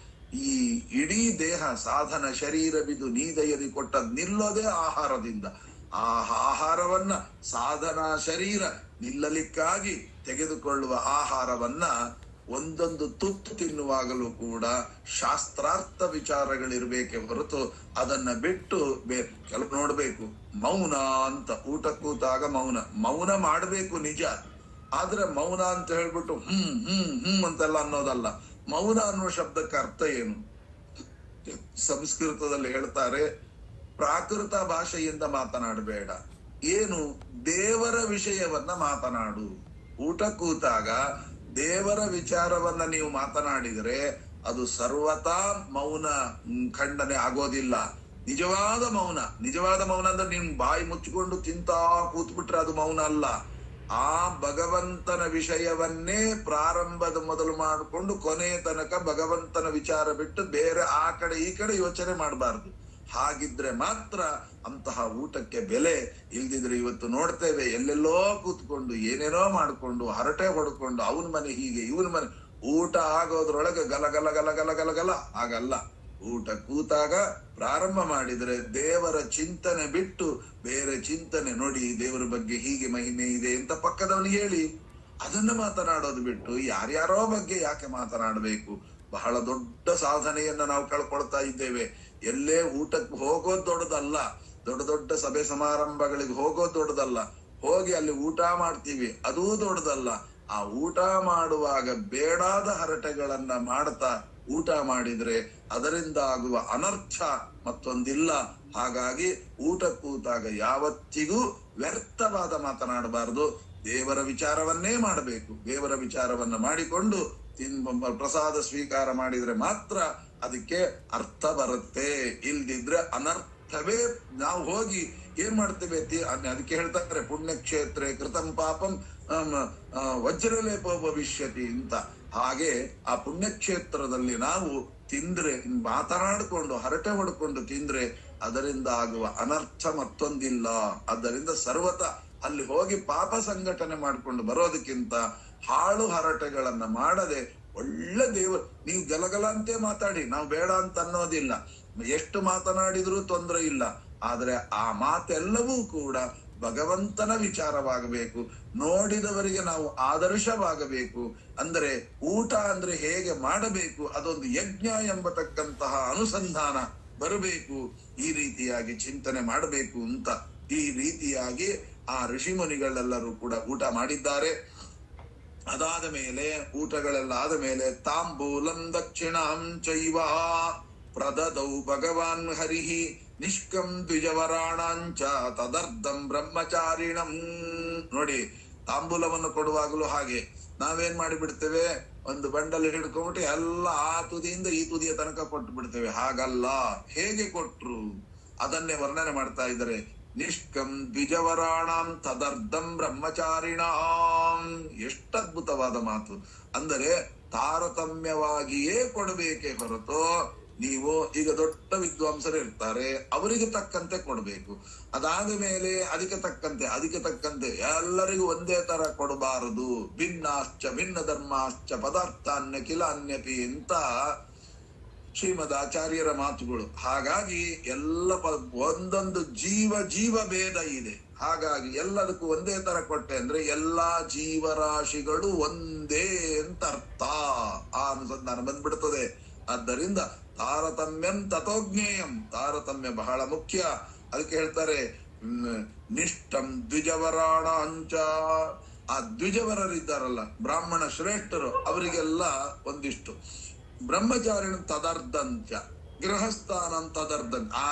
Speaker 1: ಈ ಇಡೀ ದೇಹ ಸಾಧನ ಶರೀರ ಬಿದು ನೀದೆಯದಿ ಕೊಟ್ಟ ನಿಲ್ಲೋದೇ ಆಹಾರದಿಂದ. ಆ ಆಹಾರವನ್ನ ಸಾಧನ ಶರೀರ ನಿಲ್ಲಲಿಕ್ಕಾಗಿ ತೆಗೆದುಕೊಳ್ಳುವ ಆಹಾರವನ್ನ ಒಂದೊಂದು ತುತ್ತು ತಿನ್ನುವಾಗಲೂ ಕೂಡ ಶಾಸ್ತ್ರಾರ್ಥ ವಿಚಾರಗಳಿರ್ಬೇಕೆ ಹೊರತು ಅದನ್ನ ಬಿಟ್ಟು ಕೆಲವು ನೋಡ್ಬೇಕು ಮೌನ ಅಂತ. ಊಟ ಕೂತಾಗ ಮೌನ ಮಾಡ್ಬೇಕು ನಿಜ, ಆದ್ರೆ ಮೌನ ಅಂತ ಹೇಳ್ಬಿಟ್ಟು ಅಂತೆಲ್ಲ ಅನ್ನೋದಲ್ಲ. ಮೌನ ಅನ್ನುವ ಶಬ್ದಕ್ಕೆ ಅರ್ಥ ಏನು? ಸಂಸ್ಕೃತದಲ್ಲಿ ಹೇಳ್ತಾರೆ, ಪ್ರಾಕೃತ ಭಾಷೆಯಿಂದ ಮಾತನಾಡಬೇಡ, ಏನು ದೇವರ ವಿಷಯವನ್ನ ಮಾತನಾಡು. ಊಟ ಕೂತಾಗ ದೇವರ ವಿಚಾರವನ್ನ ನೀವು ಮಾತನಾಡಿದರೆ ಅದು ಸರ್ವತಾ ಮೌನ ಖಂಡನೆ ಆಗೋದಿಲ್ಲ. ನಿಜವಾದ ಮೌನ ಅಂದ್ರೆ ನೀನ್ ಬಾಯಿ ಮುಚ್ಚಿಕೊಂಡು ತಿಂತಾ ಕೂತ್ಬಿಟ್ರೆ ಅದು ಮೌನ ಅಲ್ಲ. ಆ ಭಗವಂತನ ವಿಷಯವನ್ನೇ ಪ್ರಾರಂಭದ ಮೊದಲು ಮಾಡಿಕೊಂಡು ಕೊನೆಯ ತನಕ ಭಗವಂತನ ವಿಚಾರ ಬಿಟ್ಟು ಬೇರೆ ಆ ಕಡೆ ಈ ಕಡೆ ಯೋಚನೆ ಮಾಡಬಾರ್ದು. ಹಾಗಿದ್ರೆ ಮಾತ್ರ ಅಂತಹ ಊಟಕ್ಕೆ ಬೆಲೆ. ಇಲ್ದಿದ್ರೆ ಇವತ್ತು ನೋಡ್ತೇವೆ ಎಲ್ಲೆಲ್ಲೋ ಕೂತ್ಕೊಂಡು ಏನೇನೋ ಮಾಡ್ಕೊಂಡು ಹರಟೆ ಹೊಡ್ಕೊಂಡು ಅವನ ಮನೆ ಹೀಗೆ ಇವನ ಮನೆ, ಊಟ ಆಗೋದ್ರೊಳಗೆ ಗಲ ಗಲ ಗಲ ಗಲ ಗಲ ಗಲ ಆಗಲ್ಲ. ಊಟ ಕೂತಾಗ ಪ್ರಾರಂಭ ಮಾಡಿದ್ರೆ ದೇವರ ಚಿಂತನೆ ಬಿಟ್ಟು ಬೇರೆ ಚಿಂತನೆ, ನೋಡಿ ದೇವರ ಬಗ್ಗೆ ಹೀಗೆ ಮಹಿಮೆ ಇದೆ ಅಂತ ಪಕ್ಕದವನಿಗೆ ಹೇಳಿ ಅದನ್ನ ಮಾತನಾಡೋದು ಬಿಟ್ಟು ಯಾರ್ಯಾರೋ ಬಗ್ಗೆ ಯಾಕೆ ಮಾತನಾಡಬೇಕು? ಬಹಳ ದೊಡ್ಡ ಸಾಧನೆಯನ್ನ ನಾವು ಕಳ್ಕೊಳ್ತಾ ಇದ್ದೇವೆ. ಎಲ್ಲೇ ಊಟಕ್ಕೆ ಹೋಗೋದು ದೊಡ್ಡದಲ್ಲ, ದೊಡ್ಡ ದೊಡ್ಡ ಸಭೆ ಸಮಾರಂಭಗಳಿಗೆ ಹೋಗೋದು ದೊಡ್ಡದಲ್ಲ, ಹೋಗಿ ಅಲ್ಲಿ ಊಟ ಮಾಡ್ತೀವಿ ಅದೂ ದೊಡ್ಡದಲ್ಲ. ಆ ಊಟ ಮಾಡುವಾಗ ಬೇಡಾದ ಹರಟೆಗಳನ್ನ ಮಾಡ್ತಾ ಊಟ ಮಾಡಿದ್ರೆ ಅದರಿಂದ ಆಗುವ ಅನರ್ಥ ಮತ್ತೊಂದಿಲ್ಲ. ಹಾಗಾಗಿ ಊಟ ಕೂತಾಗ ಯಾವತ್ತಿಗೂ ವ್ಯರ್ಥವಾದ ಮಾತನಾಡಬಾರದು, ದೇವರ ವಿಚಾರವನ್ನೇ ಮಾಡಬೇಕು. ದೇವರ ವಿಚಾರವನ್ನ ಮಾಡಿಕೊಂಡು ಪ್ರಸಾದ ಸ್ವೀಕಾರ ಮಾಡಿದ್ರೆ ಮಾತ್ರ ಅದಕ್ಕೆ ಅರ್ಥ ಬರುತ್ತೆ. ಇಲ್ದಿದ್ರೆ ಅನರ್ಥವೇ. ನಾವು ಹೋಗಿ ಏನ್ ಮಾಡ್ತೇವೆ? ಅದಕ್ಕೆ ಹೇಳ್ತಾರೆ ಪುಣ್ಯಕ್ಷೇತ್ರ ಕೃತಂ ಪಾಪಂ ವಜ್ರಲೇಪ ಭವಿಷ್ಯತಿ ಅಂತ. ಹಾಗೆ ಆ ಪುಣ್ಯಕ್ಷೇತ್ರದಲ್ಲಿ ನಾವು ತಿಂದ್ರೆ, ಮಾತನಾಡಿಕೊಂಡು ಹರಟೆ ಹೊಡ್ಕೊಂಡು ತಿಂದ್ರೆ ಅದರಿಂದ ಆಗುವ ಅನರ್ಥ ಮತ್ತೊಂದಿಲ್ಲ. ಆದ್ದರಿಂದ ಸರ್ವತ ಅಲ್ಲಿ ಹೋಗಿ ಪಾಪ ಸಂಘಟನೆ ಮಾಡ್ಕೊಂಡು ಬರೋದಕ್ಕಿಂತ ಹಾಳು ಹರಟೆಗಳನ್ನ ಮಾಡದೆ ಒಳ್ಳೆ ದೇವರು, ನೀವು ಗಲಗಲ ಅಂತೆ ಮಾತಾಡಿ, ನಾವು ಬೇಡ ಅಂತ ಅನ್ನೋದಿಲ್ಲ, ಎಷ್ಟು ಮಾತನಾಡಿದ್ರೂ ತೊಂದರೆ ಇಲ್ಲ. ಆದ್ರೆ ಆ ಮಾತೆಲ್ಲವೂ ಕೂಡ ಭಗವಂತನ ವಿಚಾರವಾಗಬೇಕು, ನೋಡಿದವರಿಗೆ ನಾವು ಆದರ್ಶವಾಗಬೇಕು. ಅಂದ್ರೆ ಊಟ ಅಂದ್ರೆ ಹೇಗೆ ಮಾಡಬೇಕು, ಅದೊಂದು ಯಜ್ಞ ಎಂಬತಕ್ಕಂತಹ ಅನುಸಂಧಾನ ಬರಬೇಕು. ಈ ರೀತಿಯಾಗಿ ಚಿಂತನೆ ಮಾಡಬೇಕು ಅಂತ ಈ ರೀತಿಯಾಗಿ ಆ ಋಷಿ ಮುನಿಗಳೆಲ್ಲರೂ ಕೂಡ ಊಟ ಮಾಡಿದ್ದಾರೆ. ಅದಾದ ಮೇಲೆ ಊಟಗಳೆಲ್ಲ ಆದ ಮೇಲೆ ತಾಂಬೂಲಂ ದಕ್ಷಿಣಾಂ ಚೈವ ಪ್ರದದೌ ಭಗವಾನ್ ಹರಿಹಿ ನಿಷ್ಕಂ ದ್ವಿಜವರಾಣಾಂಚ ತದರ್ಧಂ ಬ್ರಹ್ಮಚಾರಿಣಂ. ನೋಡಿ, ತಾಂಬೂಲವನ್ನು ಕೊಡುವಾಗಲೂ ಹಾಗೆ ನಾವೇನ್ ಮಾಡಿಬಿಡ್ತೇವೆ, ಒಂದು ಬಂಡಲ್ ಹಿಡ್ಕೊಂಡ್ಬಿಟ್ಟು ಎಲ್ಲ ಆ ತುದಿಯಿಂದ ಈ ತುದಿಯ ತನಕ ಕೊಟ್ಟು ಬಿಡ್ತೇವೆ. ಹಾಗಲ್ಲ, ಹೇಗೆ ಕೊಟ್ರು ಅದನ್ನೇ ವರ್ಣನೆ ಮಾಡ್ತಾ ಇದ್ದಾರೆ. ನಿಷ್ಕಂ ದ್ವಿಜವರಾಣಾಂ ತದರ್ಧಂ ಬ್ರಹ್ಮಚಾರಿಣಾಂ. ಎಷ್ಟದ್ಭುತವಾದ ಮಾತು! ಅಂದರೆ ತಾರತಮ್ಯವಾಗಿಯೇ ಕೊಡಬೇಕೇ ಹೊರತು, ನೀವು ಈಗ ದೊಡ್ಡ ವಿದ್ವಾಂಸರು ಇರ್ತಾರೆ, ಅವರಿಗೆ ತಕ್ಕಂತೆ ಕೊಡಬೇಕು. ಅದಾದ ಮೇಲೆ ಅದಕ್ಕೆ ತಕ್ಕಂತೆ ಎಲ್ಲರಿಗೂ ಒಂದೇ ತರ ಕೊಡಬಾರದು. ಭಿನ್ನಾಶ್ಚ ಭಿನ್ನ ಧರ್ಮಾಶ್ಚ ಪದಾರ್ಥಾನ್ಯ ಕಿಲ ಅನ್ಯಪಿ ಅಂತ ಶ್ರೀಮದ್ ಆಚಾರ್ಯರ ಮಾತುಗಳು. ಹಾಗಾಗಿ ಎಲ್ಲ ಒಂದೊಂದು ಜೀವ ಭೇದ ಇದೆ. ಹಾಗಾಗಿ ಎಲ್ಲದಕ್ಕೂ ಒಂದೇ ತರ ಕೊಟ್ಟೆ ಅಂದ್ರೆ ಎಲ್ಲಾ ಜೀವರಾಶಿಗಳು ಒಂದೇ ಅಂತ ಅರ್ಥ. ಆ ಅನುಸಂಧಾನ ಬಂದ್ಬಿಡ್ತದೆ. ಆದ್ದರಿಂದ ತಾರತಮ್ಯಂ ತಥೋಜ್ಞೇಯಂ, ತಾರತಮ್ಯ ಬಹಳ ಮುಖ್ಯ. ಅದಕ್ಕೆ ಹೇಳ್ತಾರೆ ನಿಷ್ಠಂ ದ್ವಿಜವರಾಣಾಂಚ. ಆ ದ್ವಿಜವರರಿದ್ದಾರಲ್ಲ, ಬ್ರಾಹ್ಮಣ ಶ್ರೇಷ್ಠರು, ಅವರಿಗೆಲ್ಲ ಒಂದಿಷ್ಟು. ಬ್ರಹ್ಮಚಾರಿಣ ತದರ್ಧಂಚ, ಗೃಹಸ್ಥಾನಂ ತದರ್ಧನ್. ಆ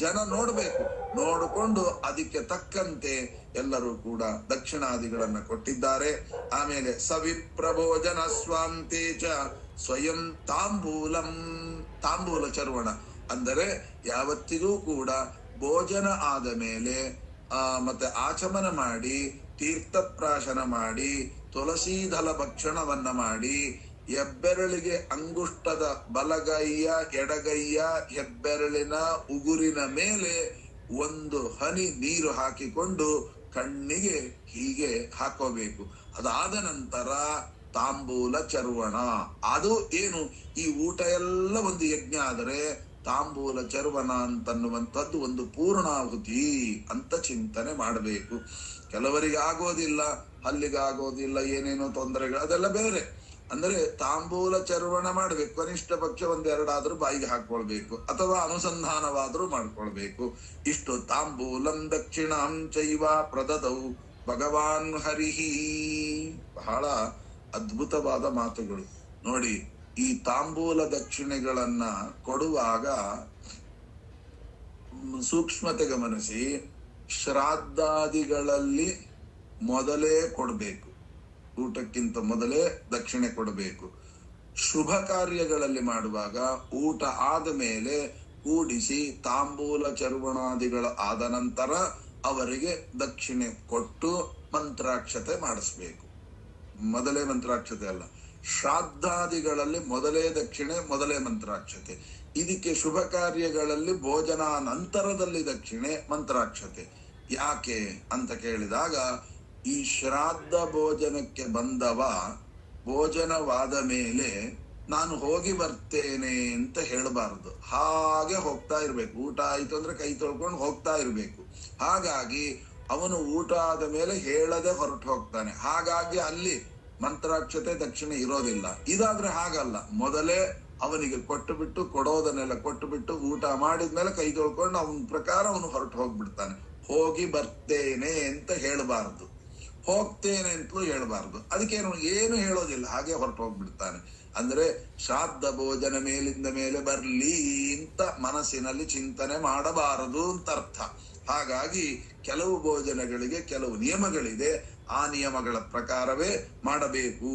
Speaker 1: ಜನ ನೋಡ್ಬೇಕು, ನೋಡಿಕೊಂಡು ಅದಕ್ಕೆ ತಕ್ಕಂತೆ ಎಲ್ಲರೂ ಕೂಡ ದಕ್ಷಿಣಾದಿಗಳನ್ನ ಕೊಟ್ಟಿದ್ದಾರೆ. ಆಮೇಲೆ ಸವಿಪ್ರಭೋಜನ ಸ್ವಾಂತೇಚ ಸ್ವಯಂ ತಾಂಬೂಲಂ. ತಾಂಬೂಲ ಚರ್ವಣ ಅಂದರೆ ಯಾವತ್ತಿಗೂ ಕೂಡ ಭೋಜನ ಆದ ಮೇಲೆ ಮತ್ತೆ ಆಚಮನ ಮಾಡಿ, ತೀರ್ಥಪ್ರಾಶನ ಮಾಡಿ, ತುಳಸೀದಲ ಭಕ್ಷಣವನ್ನ ಮಾಡಿ, ಹೆಬ್ಬೆರಳಿಗೆ ಅಂಗುಷ್ಟದ ಬಲಗೈಯ ಎಡಗೈಯ ಹೆಬ್ಬೆರಳಿನ ಉಗುರಿನ ಮೇಲೆ ಒಂದು ಹನಿ ನೀರು ಹಾಕಿಕೊಂಡು ಕಣ್ಣಿಗೆ ಹೀಗೆ ಹಾಕೋಬೇಕು. ಅದಾದ ನಂತರ ತಾಂಬೂಲ ಚರ್ವಣ. ಅದು ಏನು, ಈ ಊಟ ಎಲ್ಲ ಒಂದು ಯಜ್ಞ ಆದರೆ ತಾಂಬೂಲ ಚರ್ವಣ ಅಂತನ್ನುವಂಥದ್ದು ಒಂದು ಪೂರ್ಣಾಹುತಿ ಅಂತ ಚಿಂತನೆ ಮಾಡಬೇಕು. ಕೆಲವರಿಗೆ ಆಗೋದಿಲ್ಲ, ಅಲ್ಲಿಗಾಗೋದಿಲ್ಲ, ಏನೇನೋ ತೊಂದರೆಗಳು, ಅದೆಲ್ಲ ಬೇರೆ. ಅಂದ್ರೆ ತಾಂಬೂಲ ಚರ್ವಣ ಮಾಡ್ಬೇಕು, ಕನಿಷ್ಠ ಪಕ್ಷ ಒಂದೆರಡಾದ್ರೂ ಬಾಯಿಗೆ ಹಾಕೊಳ್ಬೇಕು, ಅಥವಾ ಅನುಸಂಧಾನವಾದ್ರೂ ಮಾಡ್ಕೊಳ್ಬೇಕು. ಇಷ್ಟು ತಾಂಬೂಲಂ ದಕ್ಷಿಣಾಂ ಚೈವ ಪ್ರದದೌ ಭಗವಾನ್ ಹರಿಹಿ. ಬಹಳ ಅದ್ಭುತವಾದ ಮಾತುಗಳು ನೋಡಿ. ಈ ತಾಂಬೂಲ ದಕ್ಷಿಣೆಗಳನ್ನ ಕೊಡುವಾಗ ಸೂಕ್ಷ್ಮತೆ ಗಮನಿಸಿ. ಶ್ರಾದ್ದಾದಿಗಳಲ್ಲಿ ಮೊದಲೇ ಕೊಡಬೇಕು, ಊಟಕ್ಕಿಂತ ಮೊದಲೇ ದಕ್ಷಿಣೆ ಕೊಡಬೇಕು. ಶುಭ ಕಾರ್ಯಗಳಲ್ಲಿ ಮಾಡುವಾಗ ಊಟ ಆದ ಮೇಲೆ ಕೂಡಿಸಿ ತಾಂಬೂಲ ಚರ್ವಣಾದಿಗಳ ಆದ ನಂತರ ಅವರಿಗೆ ದಕ್ಷಿಣೆ ಕೊಟ್ಟು ಮಂತ್ರಾಕ್ಷತೆ ಮಾಡಿಸ್ಬೇಕು. ಮೊದಲೇ ಮಂತ್ರಾಕ್ಷತೆ ಅಲ್ಲ, ಶ್ರಾದ್ದಾದಿಗಳಲ್ಲಿ ಮೊದಲೇ ದಕ್ಷಿಣೆ, ಮೊದಲೇ ಮಂತ್ರಾಕ್ಷತೆ. ಇದಕ್ಕೆ ಶುಭ ಕಾರ್ಯಗಳಲ್ಲಿ ಭೋಜನ ನಂತರದಲ್ಲಿ ದಕ್ಷಿಣೆ ಮಂತ್ರಾಕ್ಷತೆ. ಯಾಕೆ ಅಂತ ಕೇಳಿದಾಗ, ಈ ಶ್ರಾದ್ದ ಭೋಜನಕ್ಕೆ ಬಂದವ ಭೋಜನವಾದ ಮೇಲೆ ನಾನು ಹೋಗಿ ಬರ್ತೇನೆ ಅಂತ ಹೇಳಬಾರದು. ಹಾಗೆ ಹೋಗ್ತಾ ಇರ್ಬೇಕು. ಊಟ ಆಯ್ತು ಅಂದ್ರೆ ಕೈ ತೊಳ್ಕೊಂಡು ಹೋಗ್ತಾ ಇರ್ಬೇಕು. ಹಾಗಾಗಿ ಅವನು ಊಟ ಆದ ಮೇಲೆ ಹೇಳದೆ ಹೊರಟು ಹೋಗ್ತಾನೆ. ಹಾಗಾಗಿ ಅಲ್ಲಿ ಮಂತ್ರಾಕ್ಷತೆ ದಕ್ಷಿಣೆ ಇರೋದಿಲ್ಲ. ಇದಾದ್ರೆ ಹಾಗಲ್ಲ, ಮೊದಲೇ ಅವನಿಗೆ ಕೊಟ್ಟು ಬಿಟ್ಟು, ಕೊಡೋದನ್ನೆಲ್ಲ ಕೊಟ್ಟು ಬಿಟ್ಟು, ಊಟ ಮಾಡಿದ್ಮೇಲೆ ಕೈ ತೊಳ್ಕೊಂಡು ಅವನ ಪ್ರಕಾರ ಅವನು ಹೊರಟು ಹೋಗ್ಬಿಡ್ತಾನೆ. ಹೋಗಿ ಬರ್ತೇನೆ ಅಂತ ಹೇಳಬಾರದು, ಹೋಗ್ತೇನೆ ಅಂತಲೂ ಹೇಳಬಾರದು. ಅದಕ್ಕೆ ಏನು ಹೇಳೋದಿಲ್ಲ, ಹಾಗೆ ಹೊರಟು ಹೋಗ್ಬಿಡ್ತಾನೆ. ಅಂದ್ರೆ ಶ್ರಾದ್ದ ಭೋಜನ ಮೇಲಿಂದ ಮೇಲೆ ಬರ್ಲಿ ಅಂತ ಮನಸ್ಸಿನಲ್ಲಿ ಚಿಂತನೆ ಮಾಡಬಾರದು ಅಂತ ಅರ್ಥ. ಹಾಗಾಗಿ ಕೆಲವು ಭೋಜನಗಳಿಗೆ ಕೆಲವು ನಿಯಮಗಳಿದೆ, ಆ ನಿಯಮಗಳ ಪ್ರಕಾರವೇ ಮಾಡಬೇಕು.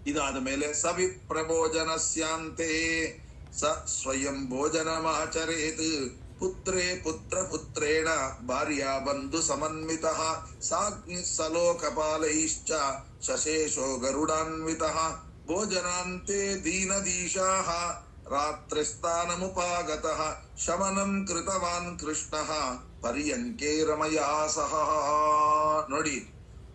Speaker 1: ಇದಾದ ಮೇಲೆ ಸವಿಪ್ರಭೋಜನಸ್ಯಾಂತೆ ಸ ಸ್ವಯಂ ಭೋಜನಮಾಚರೇತ್ ಪುತ್ರೇ ಪುತ್ರ ಪುತ್ರೇಣ ಭಾರ್ಯಾ ಬಂಧು ಸಮನ್ವಿತಃ ಸಾಗ್ನಿ ಸಲೋಕಪಾಲೈಶ್ಚ ಶಶೇಷೋ ಗರುಡಾನ್ವಿತಃ ಭೋಜನಾಂತೆ ದೀನದೀಶಾಃ ರಾತ್ರಿಸ್ಥಾನಮುಪಾಗತಃ ಶಮನಂ ಕೃತವಾನ್ ಕೃಷ್ಣಃ ಪರ್ಯಂಕೆ ರಮಯಾ ಸಹ. ನೋಡಿ,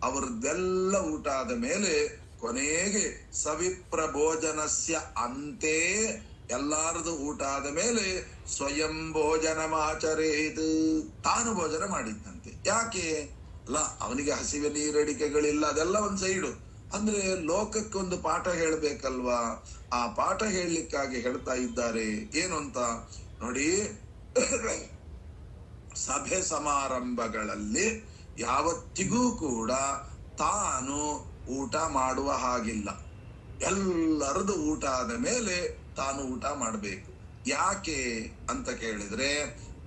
Speaker 1: ಅವ್ರದ್ದೆಲ್ಲ ಊಟ ಆದ ಮೇಲೆ ಕೊನೆಗೆ ಸವಿಪ್ರ ಭೋಜನಸ್ಯ ಅಂತೆ, ಎಲ್ಲಾರದು ಊಟ ಆದ ಮೇಲೆ ಸ್ವಯಂ ಭೋಜನಮಾಚರೇತ್, ತಾನು ಭೋಜನ ಮಾಡಿದ್ದಂತೆ. ಯಾಕೆ ಅಲ್ಲ, ಅವನಿಗೆ ಹಸಿವೆ ನೀರಡಿಕೆಗಳಿಲ್ಲ, ಅದೆಲ್ಲ ಒಂದ್ ಸೈಡು. ಅಂದ್ರೆ ಲೋಕಕ್ಕೊಂದು ಪಾಠ ಹೇಳ್ಬೇಕಲ್ವಾ, ಆ ಪಾಠ ಹೇಳಲಿಕ್ಕಾಗಿ ಹೇಳ್ತಾ ಇದ್ದಾರೆ. ಏನು ಅಂತ ನೋಡಿ, ಸಭೆ ಸಮಾರಂಭಗಳಲ್ಲಿ ಯಾವತ್ತಿಗೂ ಕೂಡ ತಾನು ಊಟ ಮಾಡುವ ಹಾಗಿಲ್ಲ. ಎಲ್ಲರದು ಊಟ ಆದ ಮೇಲೆ ತಾನು ಊಟ ಮಾಡಬೇಕು. ಯಾಕೆ ಅಂತ ಕೇಳಿದ್ರೆ,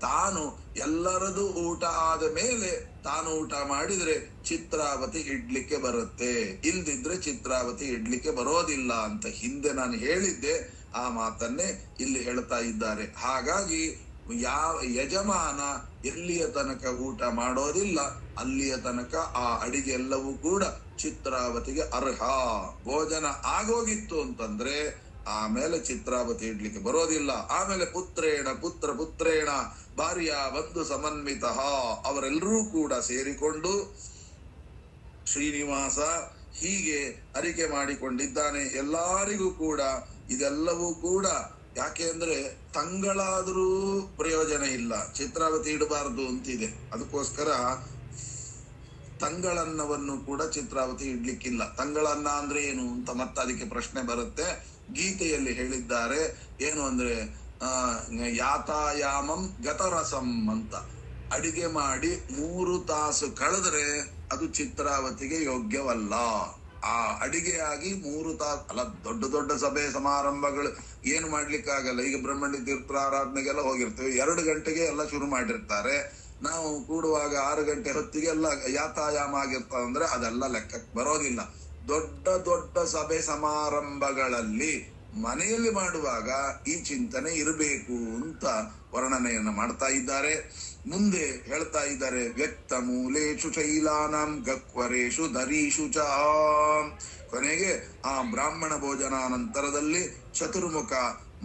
Speaker 1: ತಾನು ಎಲ್ಲರದು ಊಟ ಆದ ಮೇಲೆ ತಾನು ಊಟ ಮಾಡಿದ್ರೆ ಚಿತ್ರಾವತಿ ಇಡ್ಲಿಕ್ಕೆ ಬರುತ್ತೆ, ಇಲ್ದಿದ್ರೆ ಚಿತ್ರಾವತಿ ಇಡ್ಲಿಕ್ಕೆ ಬರೋದಿಲ್ಲ ಅಂತ ಹಿಂದೆ ನಾನು ಹೇಳಿದ್ದೆ. ಆ ಮಾತನ್ನೇ ಇಲ್ಲಿ ಹೇಳ್ತಾ ಇದ್ದಾರೆ. ಹಾಗಾಗಿ ಯಾವ ಯಜಮಾನ ಎಲ್ಲಿಯ ತನಕ ಊಟ ಮಾಡೋದಿಲ್ಲ ಅಲ್ಲಿಯ ತನಕ ಆ ಅಡಿಗೆ ಎಲ್ಲವೂ ಕೂಡ ಚಿತ್ರಾವತಿಗೆ ಅರ್ಹ. ಭೋಜನ ಆಗೋಗಿತ್ತು ಅಂತಂದ್ರೆ ಆಮೇಲೆ ಚಿತ್ರಾವತಿ ಇಡ್ಲಿಕ್ಕೆ ಬರೋದಿಲ್ಲ. ಆಮೇಲೆ ಪುತ್ರೇಣ ಪುತ್ರ ಪುತ್ರೇಣ ಭಾರ್ಯ ಬಂಧು ಸಮನ್ವಿತ, ಅವರೆಲ್ಲರೂ ಕೂಡ ಸೇರಿಕೊಂಡು ಶ್ರೀನಿವಾಸ ಹೀಗೆ ಅರಿಕೆ ಮಾಡಿಕೊಂಡಿದ್ದಾನೆ. ಎಲ್ಲರಿಗೂ ಕೂಡ ಇದೆಲ್ಲವೂ ಕೂಡ ಯಾಕೆ ಅಂದ್ರೆ ತಂಗಳಾದ್ರೂ ಪ್ರಯೋಜನ ಇಲ್ಲ, ಚಿತ್ರಾವತಿ ಇಡಬಾರದು ಅಂತಿದೆ. ಅದಕ್ಕೋಸ್ಕರ ತಂಗಳನ್ನವನ್ನು ಕೂಡ ಚಿತ್ರಾವತಿ ಇಡ್ಲಿಕ್ಕಿಲ್ಲ. ತಂಗಳನ್ನ ಅಂದ್ರೆ ಏನು ಅಂತ ಮತ್ತೆ ಅದಕ್ಕೆ ಪ್ರಶ್ನೆ ಬರುತ್ತೆ. ಗೀತೆಯಲ್ಲಿ ಹೇಳಿದ್ದಾರೆ ಏನು ಅಂದ್ರೆ ಯಾತಾಯಾಮಂ ಗತರಸಂ ಅಂತ. ಅಡಿಗೆ ಮಾಡಿ 3 ತಾಸು ಕಳೆದ್ರೆ ಅದು ಚಿತ್ರಾವತಿಗೆ ಯೋಗ್ಯವಲ್ಲ. ಆ ಅಡಿಗೆಯಾಗಿ 3 ತಾಸು ಅಲ್ಲ, ದೊಡ್ಡ ದೊಡ್ಡ ಸಭೆ ಸಮಾರಂಭಗಳು ಏನು ಮಾಡ್ಲಿಕ್ಕಾಗಲ್ಲ. ಈಗ ಬ್ರಹ್ಮಣ್ಯ ತೀರ್ಥಾರಾಧನೆಗೆಲ್ಲ ಹೋಗಿರ್ತೇವೆ, 2 ಗಂಟೆಗೆ ಎಲ್ಲ ಶುರು ಮಾಡಿರ್ತಾರೆ. ನಾವು ಕೂಡುವಾಗ 6 ಗಂಟೆ ಹೊತ್ತಿಗೆ ಎಲ್ಲ ಯಾತಾಯಾಮ ಆಗಿರ್ತಾವ ಅಂದ್ರೆ ಅದೆಲ್ಲ ಲೆಕ್ಕಕ್ಕೆ ಬರೋದಿಲ್ಲ. ದೊಡ್ಡ ದೊಡ್ಡ ಸಭೆ ಸಮಾರಂಭಗಳಲ್ಲಿ ಮನೆಯಲ್ಲಿ ಮಾಡುವಾಗ ಈ ಚಿಂತನೆ ಇರಬೇಕು ಅಂತ ವರ್ಣನೆಯನ್ನು ಮಾಡ್ತಾ ಇದ್ದಾರೆ. ಮುಂದೆ ಹೇಳ್ತಾ ಇದ್ದಾರೆ, ವ್ಯಕ್ತ ಮೂಲೇಶು ಶೈಲಾನಾಂ ಗಕ್ವರೇಶು ದರೀಶು ಚ. ಕೊನೆಗೆ ಆ ಬ್ರಾಹ್ಮಣ ಭೋಜನಾನಂತರದಲ್ಲಿ ಚತುರ್ಮುಖ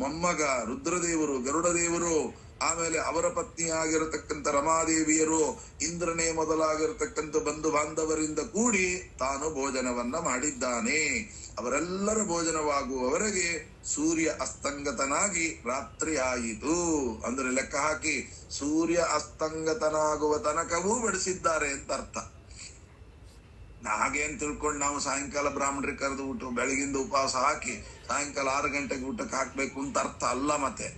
Speaker 1: ಮೊಮ್ಮಗ ರುದ್ರದೇವರು, ಗರುಡದೇವರು, ಆಮೇಲೆ ಅವರ ಪತ್ನಿಯಾಗಿರತಕ್ಕಂಥ ರಮಾದೇವಿಯರು, ಇಂದ್ರನೇ ಮೊದಲಾಗಿರತಕ್ಕಂಥ ಬಂಧು ಬಾಂಧವರಿಂದ ಕೂಡಿ ತಾನು ಭೋಜನವನ್ನ ಮಾಡಿದ್ದಾನೆ. ಅವರೆಲ್ಲರ ಭೋಜನವಾಗುವವರೆಗೆ ಸೂರ್ಯ ಅಸ್ತಂಗತನಾಗಿ ರಾತ್ರಿ ಆಯಿತು. ಅಂದ್ರೆ ಲೆಕ್ಕ ಹಾಕಿ ಸೂರ್ಯ ಅಸ್ತಂಗತನಾಗುವ ತನಕವೂ ಬಡಿಸಿದ್ದಾರೆ ಅಂತ ಅರ್ಥ. ಹಾಗೇನ್ ತಿಳ್ಕೊಂಡು ನಾವು ಸಾಯಂಕಾಲ ಬ್ರಾಹ್ಮಣರಿಗೆ ಕರೆದು ಊಟ, ಬೆಳಗಿಂದ ಉಪವಾಸ ಹಾಕಿ ಸಾಯಂಕಾಲ 6 ಗಂಟೆಗೆ ಊಟಕ್ಕೆ ಹಾಕ್ಬೇಕು ಅಂತ ಅರ್ಥ ಅಲ್ಲ. ಮತ್ತೆ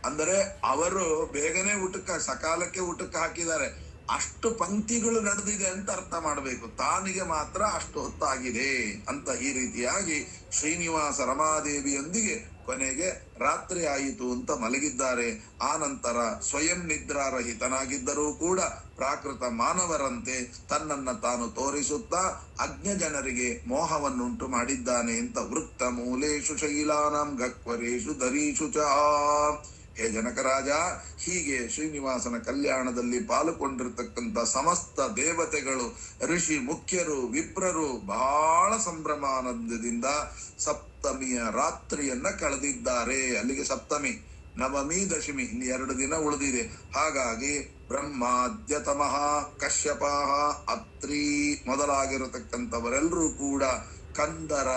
Speaker 1: ಅಂದರೆ ಅವರು ಬೇಗನೆ ಊಟಕ್ಕೆ ಸಕಾಲಕ್ಕೆ ಊಟಕ್ಕೆ ಹಾಕಿದ್ದಾರೆ, ಅಷ್ಟು ಪಂಕ್ತಿಗಳು ನಡೆದಿದೆ ಅಂತ ಅರ್ಥ ಮಾಡಬೇಕು. ತಾನಿಗೆ ಮಾತ್ರ ಅಷ್ಟು ಹೊತ್ತಾಗಿದೆ ಅಂತ ಈ ರೀತಿಯಾಗಿ ಶ್ರೀನಿವಾಸ ರಮಾದೇವಿಯೊಂದಿಗೆ ಕೊನೆಗೆ ರಾತ್ರಿ ಆಯಿತು ಅಂತ ಮಲಗಿದ್ದಾರೆ. ಆ ನಂತರ ಸ್ವಯಂ ನಿದ್ರಾರಹಿತನಾಗಿದ್ದರೂ ಕೂಡ ಪ್ರಾಕೃತ ಮಾನವರಂತೆ ತನ್ನನ್ನ ತಾನು ತೋರಿಸುತ್ತಾ ಅಜ್ಞ ಜನರಿಗೆ ಮೋಹವನ್ನುಂಟು ಮಾಡಿದ್ದಾನೆ ಅಂತ ವೃತ್ತ ಮೂಲೇಶು ಶೈಲಾನಾಂ ಗಕ್ವರೇಶು ದರೀಶು ಚ. ಹೇ ಜನಕರಾಜ, ಹೀಗೆ ಶ್ರೀನಿವಾಸನ ಕಲ್ಯಾಣದಲ್ಲಿ ಪಾಲುಕೊಂಡಿರ್ತಕ್ಕಂಥ ಸಮಸ್ತ ದೇವತೆಗಳು, ಋಷಿ ಮುಖ್ಯರು, ವಿಪ್ರರು ಬಹಳ ಸಂಭ್ರಮಾನಂದದಿಂದ ಸಪ್ತಮಿಯ ರಾತ್ರಿಯನ್ನ ಕಳೆದಿದ್ದಾರೆ. ಅಲ್ಲಿಗೆ ಸಪ್ತಮಿ ನವಮಿ ದಶಮಿ ಇನ್ನು 2 ದಿನ ಉಳಿದಿದೆ. ಹಾಗಾಗಿ ಬ್ರಹ್ಮಾದ್ಯತಮಃ ಕಶ್ಯಪಾಹ ಅತ್ರಿ ಮೊದಲಾಗಿರತಕ್ಕಂಥವರೆಲ್ಲರೂ ಕೂಡ ಕಂದರ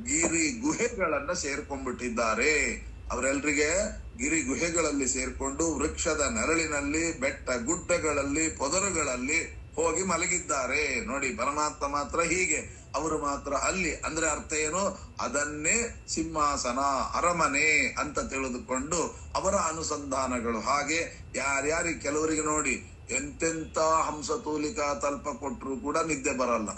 Speaker 1: ಗಿರಿ ಗುಹೆಗಳನ್ನ ಸೇರ್ಕೊಂಡ್ಬಿಟ್ಟಿದ್ದಾರೆ. ಅವರೆಲ್ಲರಿಗೆ ಗಿರಿ ಗುಹೆಗಳಲ್ಲಿ ಸೇರ್ಕೊಂಡು ವೃಕ್ಷದ ನೆರಳಿನಲ್ಲಿ, ಬೆಟ್ಟ ಗುಡ್ಡಗಳಲ್ಲಿ, ಪೊದರುಗಳಲ್ಲಿ ಹೋಗಿ ಮಲಗಿದ್ದಾರೆ. ನೋಡಿ, ಪರಮಾತ್ಮ ಮಾತ್ರ ಹೀಗೆ, ಅವರು ಮಾತ್ರ ಅಲ್ಲಿ. ಅಂದ್ರೆ ಅರ್ಥ ಏನು? ಅದನ್ನೇ ಸಿಂಹಾಸನ, ಅರಮನೆ ಅಂತ ತಿಳಿದುಕೊಂಡು ಅವರ ಅನುಸಂಧಾನಗಳು. ಹಾಗೆ ಯಾರ್ಯಾರಿಗೆ ಕೆಲವರಿಗೆ ನೋಡಿ ಎಂತೆಂತ ಹಂಸತೂಲಿಕಾ ತಲ್ಪ ಕೊಟ್ರು ಕೂಡ ನಿದ್ದೆ ಬರಲ್ಲ.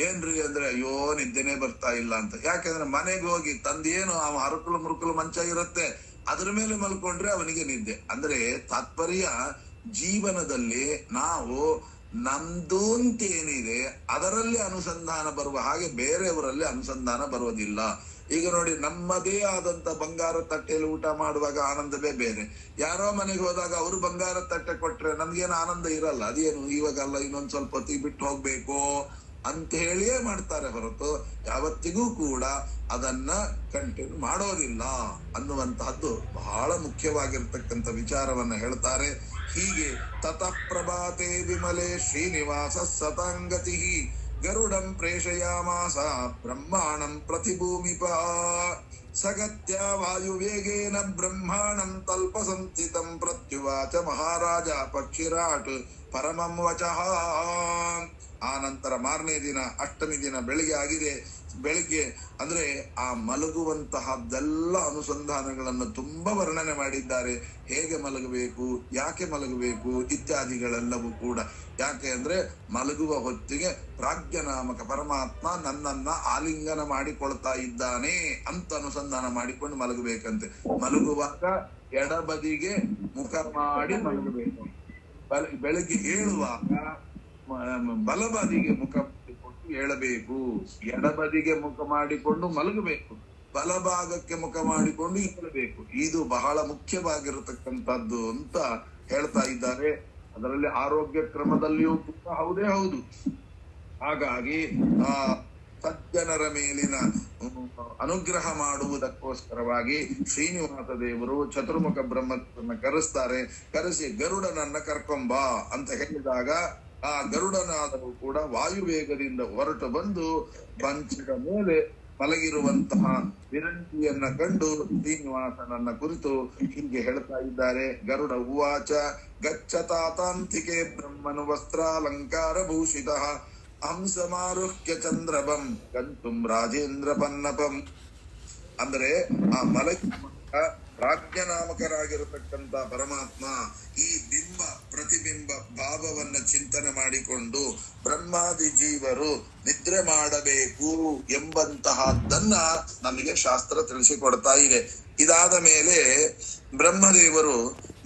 Speaker 1: ಏನ್ರಿ ಅಂದ್ರೆ ಅಯ್ಯೋ ನಿದ್ದೆನೆ ಬರ್ತಾ ಇಲ್ಲ ಅಂತ. ಯಾಕೆಂದ್ರೆ ಮನೆಗೆ ಹೋಗಿ ತಂದೇನು ಅವ ಹರಕುಲು ಮುರುಕುಲು ಮಂಚ ಇರುತ್ತೆ, ಅದ್ರ ಮೇಲೆ ಮಲ್ಕೊಂಡ್ರೆ ಅವನಿಗೆ ನಿದ್ದೆ. ಅಂದ್ರೆ ತಾತ್ಪರ್ಯ ಜೀವನದಲ್ಲಿ ನಾವು ನಮ್ದು ಅಂತೇನಿದೆ ಅದರಲ್ಲಿ ಅನುಸಂಧಾನ ಬರುವ ಹಾಗೆ ಬೇರೆಯವರಲ್ಲಿ ಅನುಸಂಧಾನ ಬರುವುದಿಲ್ಲ. ಈಗ ನೋಡಿ, ನಮ್ಮದೇ ಆದಂತ ಬಂಗಾರ ತಟ್ಟೆಯಲ್ಲಿ ಊಟ ಮಾಡುವಾಗ ಆನಂದವೇ ಬೇರೆ. ಯಾರೋ ಮನೆಗೆ ಹೋದಾಗ ಅವರು ಬಂಗಾರ ತಟ್ಟೆ ಕೊಟ್ರೆ ನಮ್ಗೇನು ಆನಂದ ಇರಲ್ಲ. ಅದೇನು ಇವಾಗಲ್ಲ, ಇನ್ನೊಂದ್ ಸ್ವಲ್ಪ ಹೊತ್ತಿಗೆ ಬಿಟ್ಟು ಹೋಗ್ಬೇಕು ಅಂತ ಹೇಳಿಯೇ ಮಾಡ್ತಾರೆ ಹೊರತು ಯಾವತ್ತಿಗೂ ಕೂಡ ಅದನ್ನ ಕಂಟಿನ್ಯೂ ಮಾಡೋದಿಲ್ಲ ಅನ್ನುವಂತಹದ್ದು ಬಹಳ ಮುಖ್ಯವಾಗಿರ್ತಕ್ಕಂಥ ವಿಚಾರವನ್ನ ಹೇಳ್ತಾರೆ. ಹೀಗೆ ತತಃ ಪ್ರಭಾತೆ ವಿಮಲೆ ಶ್ರೀನಿವಾಸ ಸತಾಂಗತಿ ಗರುಡಂ ಪ್ರೇಷಯಾಮಾಸ ಬ್ರಹ್ಮಾಣಂ ಪ್ರತಿಭೂಮಿಪ ಸಗತ್ಯ ವಾಯುವೇಗೇನ ಬ್ರಹ್ಮಾಣಂ ತಲ್ಪ ಸಂಸ್ಥಿತಂ ಪ್ರತ್ಯುವಾಚ ಮಹಾರಾಜ ಪಕ್ಷಿರಾಟ್ ಪರಮಂ ವಚಃ. ಆ ನಂತರ ಮಾರನೇ ದಿನ, ಅಷ್ಟಮಿ ದಿನ ಬೆಳಿಗ್ಗೆ ಆಗಿದೆ. ಬೆಳಿಗ್ಗೆ ಅಂದ್ರೆ ಆ ಮಲಗುವಂತಹದ್ದೆಲ್ಲ ಅನುಸಂಧಾನಗಳನ್ನು ತುಂಬಾ ವರ್ಣನೆ ಮಾಡಿದ್ದಾರೆ. ಹೇಗೆ ಮಲಗಬೇಕು, ಯಾಕೆ ಮಲಗಬೇಕು ಇತ್ಯಾದಿಗಳೆಲ್ಲವೂ ಕೂಡ. ಯಾಕೆ ಅಂದ್ರೆ ಮಲಗುವ ಹೊತ್ತಿಗೆ ಪ್ರಾಜ್ಞನಾಮಕ ಪರಮಾತ್ಮ ನನ್ನನ್ನ ಆಲಿಂಗನ ಮಾಡಿಕೊಳ್ತಾ ಇದ್ದಾನೆ ಅಂತ ಅನುಸಂಧಾನ ಮಾಡಿಕೊಂಡು ಮಲಗಬೇಕಂತೆ. ಮಲಗುವಾಗ ಎಡಬದಿಗೆ ಮುಖ ಮಾಡಿ ಮಲಗಬೇಕು. ಬೆಳಿಗ್ಗೆ ಏಳುವಾಗ ಬಲಬದಿಗೆ ಮುಖ ಮಾಡಿಕೊಂಡು ಏಳಬೇಕು. ಎಡಬದಿಗೆ ಮುಖ ಮಾಡಿಕೊಂಡು ಮಲಗಬೇಕು, ಬಲಭಾಗಕ್ಕೆ ಮುಖ ಮಾಡಿಕೊಂಡು ಏಳಬೇಕು. ಇದು ಬಹಳ ಮುಖ್ಯವಾಗಿರತಕ್ಕಂಥದ್ದು ಅಂತ ಹೇಳ್ತಾ ಇದ್ದಾರೆ. ಅದರಲ್ಲಿ ಆರೋಗ್ಯ ಕ್ರಮದಲ್ಲಿಯೂ ಕೂಡ ಹೌದೇ ಹೌದು. ಹಾಗಾಗಿ ಸಜ್ಜನರ ಮೇಲಿನ ಅನುಗ್ರಹ ಮಾಡುವುದಕ್ಕೋಸ್ಕರವಾಗಿ ಶ್ರೀನಿವಾಸ ದೇವರು ಚತುರ್ಮುಖ ಬ್ರಹ್ಮನ ಕರೆಸ್ತಾರೆ. ಕರೆಸಿ ಗರುಡನನ್ನ ಕರ್ಕೊಂಬ ಅಂತ ಹೇಳಿದಾಗ ಆ ಗರುಡನಾದರೂ ಕೂಡ ವಾಯುವೇಗದಿಂದ ಹೊರಟು ಬಂದು ಮಂಚದ ಮೇಲೆ ಮಲಗಿರುವಂತಹ ವಿರಂತಿಯನ್ನ ಕಂಡು ಶ್ರೀನಿವಾಸನನ್ನ ಕುರಿತು ಹೀಗೆ ಹೇಳ್ತಾ ಇದ್ದಾರೆ. ಗರುಡ ಉವಾಚ ಗಚ್ಚತಾತಾಂತಿಕೆ ಬ್ರಹ್ಮನು ವಸ್ತ್ರಾಲಂಕಾರ ಭೂಷಿತ ಹಂಸಮಾರುಹ್ಯ ಚಂದ್ರಬಂ ಗಂತುಂ ರಾಜೇಂದ್ರ ಪನ್ನಪಂ. ಅಂದ್ರೆ ಆ ಮಲಗಿ ಪ್ರಾಜ್ಞನಾಮಕರಾಗಿರತಕ್ಕಂತ ಪರಮಾತ್ಮ ಈ ಬಿಂಬ ಪ್ರತಿಬಿಂಬ ಭಾವವನ್ನ ಚಿಂತನೆ ಮಾಡಿಕೊಂಡು ಬ್ರಹ್ಮಾದಿ ಜೀವರು ನಿದ್ರೆ ಮಾಡಬೇಕು ಎಂಬಂತಹದ್ದನ್ನ ನಮಗೆ ಶಾಸ್ತ್ರ ತಿಳಿಸಿಕೊಡ್ತಾ ಇದೆ. ಇದಾದ ಮೇಲೆ ಬ್ರಹ್ಮದೇವರು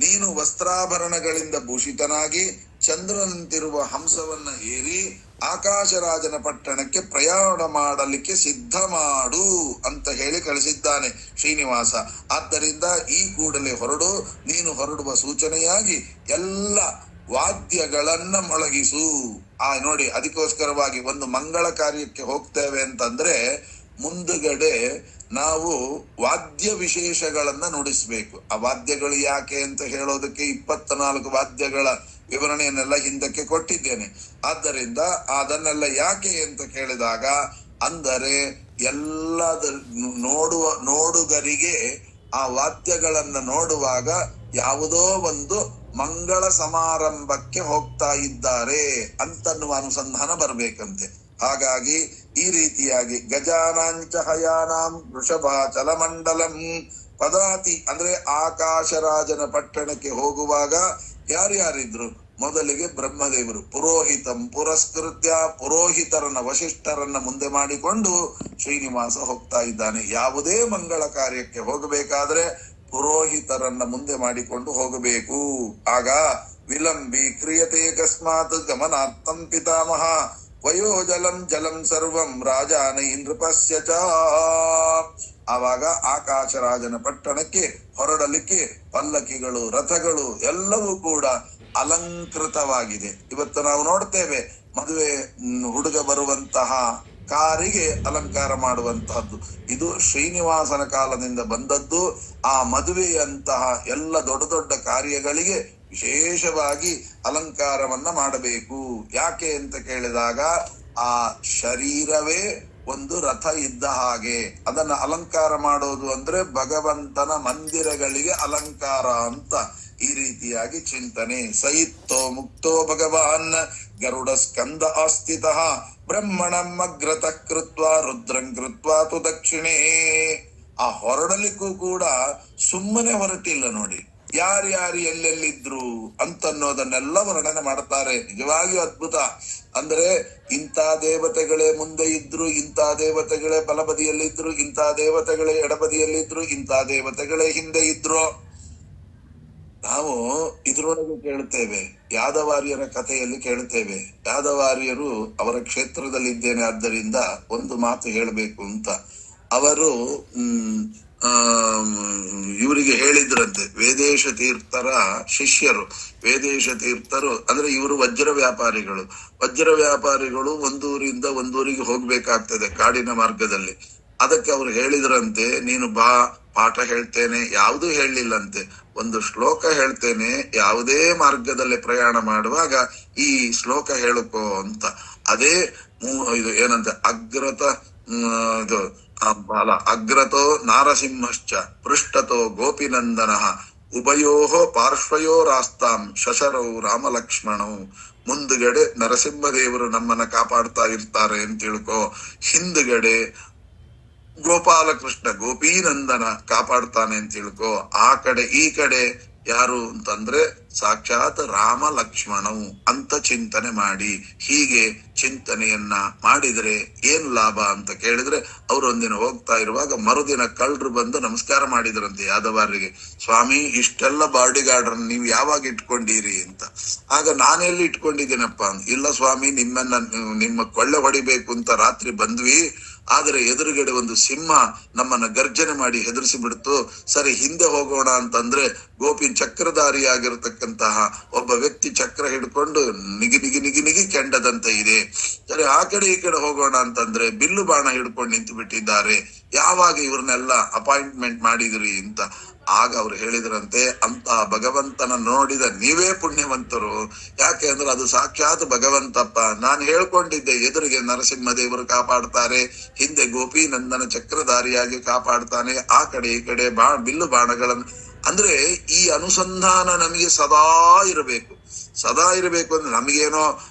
Speaker 1: ನೀನು ವಸ್ತ್ರಾಭರಣಗಳಿಂದ ಭೂಷಿತನಾಗಿ ಚಂದ್ರನಂತಿರುವ ಹಂಸವನ್ನ ಏರಿ ಆಕಾಶರಾಜನ ಪಟ್ಟಣಕ್ಕೆ ಪ್ರಯಾಣ ಮಾಡಲಿಕ್ಕೆ ಸಿದ್ಧ ಮಾಡು ಅಂತ ಹೇಳಿ ಕಳಿಸಿದ್ದಾನೆ ಶ್ರೀನಿವಾಸ. ಆದ್ದರಿಂದ ಈ ಕೂಡಲೇ ಹೊರಡು. ನೀನು ಹೊರಡುವ ಸೂಚನೆಯಾಗಿ ಎಲ್ಲ ವಾದ್ಯಗಳನ್ನ ಮೊಳಗಿಸು. ನೋಡಿ, ಅದಕ್ಕೋಸ್ಕರವಾಗಿ ಒಂದು ಮಂಗಳ ಕಾರ್ಯಕ್ಕೆ ಹೋಗ್ತೇವೆ ಅಂತಂದ್ರೆ ಮುಂದುಗಡೆ ನಾವು ವಾದ್ಯ ವಿಶೇಷಗಳನ್ನ ನುಡಿಸ್ಬೇಕು. ಆ ವಾದ್ಯಗಳು ಯಾಕೆ ಅಂತ ಹೇಳೋದಕ್ಕೆ 24 ವಾದ್ಯಗಳ ವಿವರಣೆಯನ್ನೆಲ್ಲ ಹಿಂದಕ್ಕೆ ಕೊಟ್ಟಿದ್ದೇನೆ. ಆದ್ದರಿಂದ ಅದನ್ನೆಲ್ಲ ಯಾಕೆ ಅಂತ ಕೇಳಿದಾಗ, ಅಂದರೆ ಎಲ್ಲದ ನೋಡುಗರಿಗೆ ಆ ವಾದ್ಯಗಳನ್ನ ನೋಡುವಾಗ ಯಾವುದೋ ಒಂದು ಮಂಗಳ ಸಮಾರಂಭಕ್ಕೆ ಹೋಗ್ತಾ ಇದ್ದಾರೆ ಅಂತನ್ನುವ ಅನುಸಂಧಾನ ಬರ್ಬೇಕಂತೆ. ಹಾಗಾಗಿ ಈ ರೀತಿಯಾಗಿ ಗಜಾನಾಂಚ ಹಯಾನಾಂ ವೃಷಭಾಚಲ ಮಂಡಲಂ ಪದಾತಿ ಅಂದ್ರೆ ಆಕಾಶರಾಜನ ಪಟ್ಟಣಕ್ಕೆ ಹೋಗುವಾಗ ಯಾರ್ಯಾರಿದ್ರು? ಮೊದಲಿಗೆ ಬ್ರಹ್ಮದೇವರು ಪುರೋಹಿತಂ ಪುರಸ್ಕೃತ್ಯ, ಪುರೋಹಿತರನ್ನ ವಶಿಷ್ಠರನ್ನ ಮುಂದೆ ಮಾಡಿಕೊಂಡು ಶ್ರೀನಿವಾಸ ಹೋಗ್ತಾ ಇದ್ದಾನೆ. ಯಾವುದೇ ಮಂಗಳ ಕಾರ್ಯಕ್ಕೆ ಹೋಗಬೇಕಾದ್ರೆ ಪುರೋಹಿತರನ್ನ ಮುಂದೆ ಮಾಡಿಕೊಂಡು ಹೋಗಬೇಕು. ಆಗ ವಿಲಂಬಿ ಕ್ರಿಯತೆ ಕಸ್ಮಾತ್ ಗಮನಾರ್ಥಂ ಪಿತಾಮಹ ವಯೋಜಲಂ ಜಲಂ ಸರ್ವಂ ರಾಜಾನ ನೃಪಸ್ಯ ಚ. ಆವಾಗ ಆಕಾಶರಾಜನ ಪಟ್ಟಣಕ್ಕೆ ಹೊರಡಲಿಕ್ಕೆ ಪಲ್ಲಕ್ಕಿಗಳು, ರಥಗಳು ಎಲ್ಲವೂ ಕೂಡ ಅಲಂಕೃತವಾಗಿದೆ. ಇವತ್ತು ನಾವು ನೋಡ್ತೇವೆ, ಮದುವೆ ಹುಡುಗ ಬರುವಂತಹ ಕಾರಿಗೆ ಅಲಂಕಾರ ಮಾಡುವಂತಹದ್ದು. ಇದು ಶ್ರೀನಿವಾಸನ ಕಾಲದಿಂದ ಬಂದದ್ದು. ಆ ಮದುವೆಯಂತಹ ಎಲ್ಲ ದೊಡ್ಡ ದೊಡ್ಡ ಕಾರ್ಯಗಳಿಗೆ ವಿಶೇಷವಾಗಿ ಅಲಂಕಾರವನ್ನ ಮಾಡಬೇಕು. ಯಾಕೆ ಅಂತ ಕೇಳಿದಾಗ ಆ ಶರೀರವೇ ಒಂದು ರಥ ಇದ್ದ ಹಾಗೆ ಅದನ್ನ ಅಲಂಕಾರ ಮಾಡೋದು ಅಂದ್ರೆ ಭಗವಂತನ ಮಂದಿರಗಳಿಗೆ ಅಲಂಕಾರ ಅಂತ ಈ ರೀತಿಯಾಗಿ ಚಿಂತನೆ. ಸಯಿತ್ತೋ ಮುಕ್ತೋ ಭಗವಾನ್ ಗರುಡ ಸ್ಕಂದ ಆಸ್ಥಿತಃ ಬ್ರಹ್ಮಣಂ ಅಗ್ರತಃ ಕೃತ್ವಾ ರುದ್ರಂ ಕೃತ್ವಾ ತು ದಕ್ಷಿಣೇ. ಆ ಹೊರಡಲಿಕ್ಕೂ ಕೂಡ ಸುಮ್ಮನೆ ಹೊರಟಿಲ್ಲ ನೋಡಿ, ಯಾರ್ಯಾರು ಎಲ್ಲೆಲ್ಲಿದ್ರು ಅಂತನ್ನೋದನ್ನೆಲ್ಲ ವರ್ಣನೆ ಮಾಡ್ತಾರೆ. ನಿಜವಾಗಿಯೂ ಅದ್ಭುತ. ಅಂದ್ರೆ ಇಂಥ ದೇವತೆಗಳೇ ಮುಂದೆ ಇದ್ರು, ಇಂಥ ದೇವತೆಗಳೇ ಬಲಬದಿಯಲ್ಲಿದ್ರು, ಇಂಥ ದೇವತೆಗಳೇ ಎಡಬದಿಯಲ್ಲಿದ್ರು, ಇಂಥ ದೇವತೆಗಳೇ ಹಿಂದೆ ಇದ್ರು. ನಾವು ಇದ್ರೊಳಗೆ ಕೇಳುತ್ತೇವೆ, ಯಾದವಾರ್ಯರ ಕಥೆಯಲ್ಲಿ ಕೇಳುತ್ತೇವೆ. ಯಾದವಾರ್ಯರು ಅವರ ಕ್ಷೇತ್ರದಲ್ಲಿದ್ದೇನೆ, ಆದ್ದರಿಂದ ಒಂದು ಮಾತು ಹೇಳಬೇಕು ಅಂತ ಅವರು ಇವರಿಗೆ ಹೇಳಿದ್ರಂತೆ. ವೇದೇಶ ತೀರ್ಥರ ಶಿಷ್ಯರು. ವೇದೇಶ ತೀರ್ಥರು ಅಂದ್ರೆ ಇವರು ವಜ್ರ ವ್ಯಾಪಾರಿಗಳು. ವಜ್ರ ವ್ಯಾಪಾರಿಗಳು ಒಂದೂರಿಂದ ಒಂದೂರಿಗೆ ಹೋಗ್ಬೇಕಾಗ್ತದೆ ಕಾಡಿನ ಮಾರ್ಗದಲ್ಲಿ. ಅದಕ್ಕೆ ಅವ್ರು ಹೇಳಿದ್ರಂತೆ, ನೀನು ಬಾ, ಪಾಠ ಹೇಳ್ತೇನೆ. ಯಾವುದೂ ಹೇಳಲಿಲ್ಲಂತೆ, ಒಂದು ಶ್ಲೋಕ ಹೇಳ್ತೇನೆ, ಯಾವುದೇ ಮಾರ್ಗದಲ್ಲಿ ಪ್ರಯಾಣ ಮಾಡುವಾಗ ಈ ಶ್ಲೋಕ ಹೇಳುಕೋ ಅಂತ. ಅದೇ ಇದು ಏನಂತೆ, ಇದು ಅಗ್ರತೋ ನಾರಸಿಂಹಶ್ಚ ಪೃಷ್ಠತೋ ಗೋಪಿನಂದನಃ ಉಭಯೋಃ ಪಾರ್ಶ್ವಯೋರಾಸ್ತಾಂ ಶಶರೌ ರಾಮಲಕ್ಷ್ಮಣೌ. ಮುಂದುಗಡೆ ನರಸಿಂಹದೇವರು ನಮ್ಮನ್ನ ಕಾಪಾಡ್ತಾ ಇರ್ತಾರೆ ಅಂತ ತಿಳ್ಕೋ, ಹಿಂದುಗಡೆ ಗೋಪಾಲಕೃಷ್ಣ ಗೋಪೀನಂದನ ಕಾಪಾಡ್ತಾನೆ ಅಂತ ತಿಳ್ಕೋ. ಆ ಕಡೆ ಈ ಕಡೆ ಯಾರು ಅಂತಂದ್ರೆ ಸಾಕ್ಷಾತ್ ರಾಮ ಲಕ್ಷ್ಮಣವು ಅಂತ ಚಿಂತನೆ ಮಾಡಿ. ಹೀಗೆ ಚಿಂತನೆಯನ್ನ ಮಾಡಿದ್ರೆ ಏನ್ ಲಾಭ ಅಂತ ಕೇಳಿದ್ರೆ, ಅವ್ರು ಒಂದಿನ ಹೋಗ್ತಾ ಇರುವಾಗ ಮರುದಿನ ಕಳ್ಳರು ಬಂದು ನಮಸ್ಕಾರ ಮಾಡಿದ್ರಂತೆ ಯಾದವಾರ್ಯರಿಗೆ. ಸ್ವಾಮಿ, ಇಷ್ಟೆಲ್ಲ ಬಾಡಿ ಗಾರ್ಡ್ರನ್ನ ನೀವು ಯಾವಾಗ ಇಟ್ಕೊಂಡಿರಿ ಅಂತ. ಆಗ ನಾನೆಲ್ಲಿ ಇಟ್ಕೊಂಡಿದ್ದೀನಪ್ಪ ಅಂತ. ಇಲ್ಲ ಸ್ವಾಮಿ, ನಿಮ್ಮ ಕೊಳ್ಳೆ ಹೊಡಿಬೇಕು ಅಂತ ರಾತ್ರಿ ಬಂದ್ವಿ, ಆದ್ರೆ ಎದುರುಗಡೆ ಒಂದು ಸಿಂಹ ನಮ್ಮನ್ನ ಗರ್ಜನೆ ಮಾಡಿ ಹೆದರಿಸಿ ಬಿಡ್ತು. ಸರಿ, ಹಿಂದೆ ಹೋಗೋಣ ಅಂತಂದ್ರೆ ಗೋಪಿ ಚಕ್ರಧಾರಿಯಾಗಿರ್ತಕ್ಕಂತಹ ಒಬ್ಬ ವ್ಯಕ್ತಿ ಚಕ್ರ ಹಿಡ್ಕೊಂಡು ನಿಗಿ ನಿಗಿ ನಿಗಿ ನಿಗಿ ಕೆಂಡದಂತೆ ಇದೆ. ಸರಿ, ಆ ಕಡೆ ಈ ಕಡೆ ಹೋಗೋಣ ಅಂತಂದ್ರೆ ಬಿಲ್ಲು ಬಾಣ ಹಿಡ್ಕೊಂಡು ನಿಂತು ಬಿಟ್ಟಿದ್ದಾರೆ. ಯಾವಾಗ ಇವ್ರನ್ನೆಲ್ಲ ಅಪಾಯಿಂಟ್ಮೆಂಟ್ ಮಾಡಿದ್ರಿ ಅಂತ. ಆಗ ಅವ್ರು ಹೇಳಿದ್ರಂತೆ, ಅಂತ ಭಗವಂತನ ನೋಡಿದ ನೀವೇ ಪುಣ್ಯವಂತರು. ಯಾಕೆ ಅಂದ್ರೆ ಅದು ಸಾಕ್ಷಾತ್ ಭಗವಂತಪ್ಪ. ನಾನು ಹೇಳ್ಕೊಂಡಿದ್ದೆ, ಎದುರಿಗೆ ನರಸಿಂಹದೇವರು ಕಾಪಾಡ್ತಾರೆ, ಹಿಂದೆ ಗೋಪಿ ನಂದನ ಚಕ್ರಧಾರಿಯಾಗಿ ಕಾಪಾಡ್ತಾನೆ, ಆ ಕಡೆ ಈ ಕಡೆ ಬಿಲ್ಲು ಬಾಣಗಳನ್ನು. ಅಂದ್ರೆ ಈ ಅನುಸಂಧಾನ ನಮಗೆ ಸದಾ ಇರಬೇಕು. ಸದಾ ಇರಬೇಕು ಅಂದ್ರೆ ನಮಗೇನೋ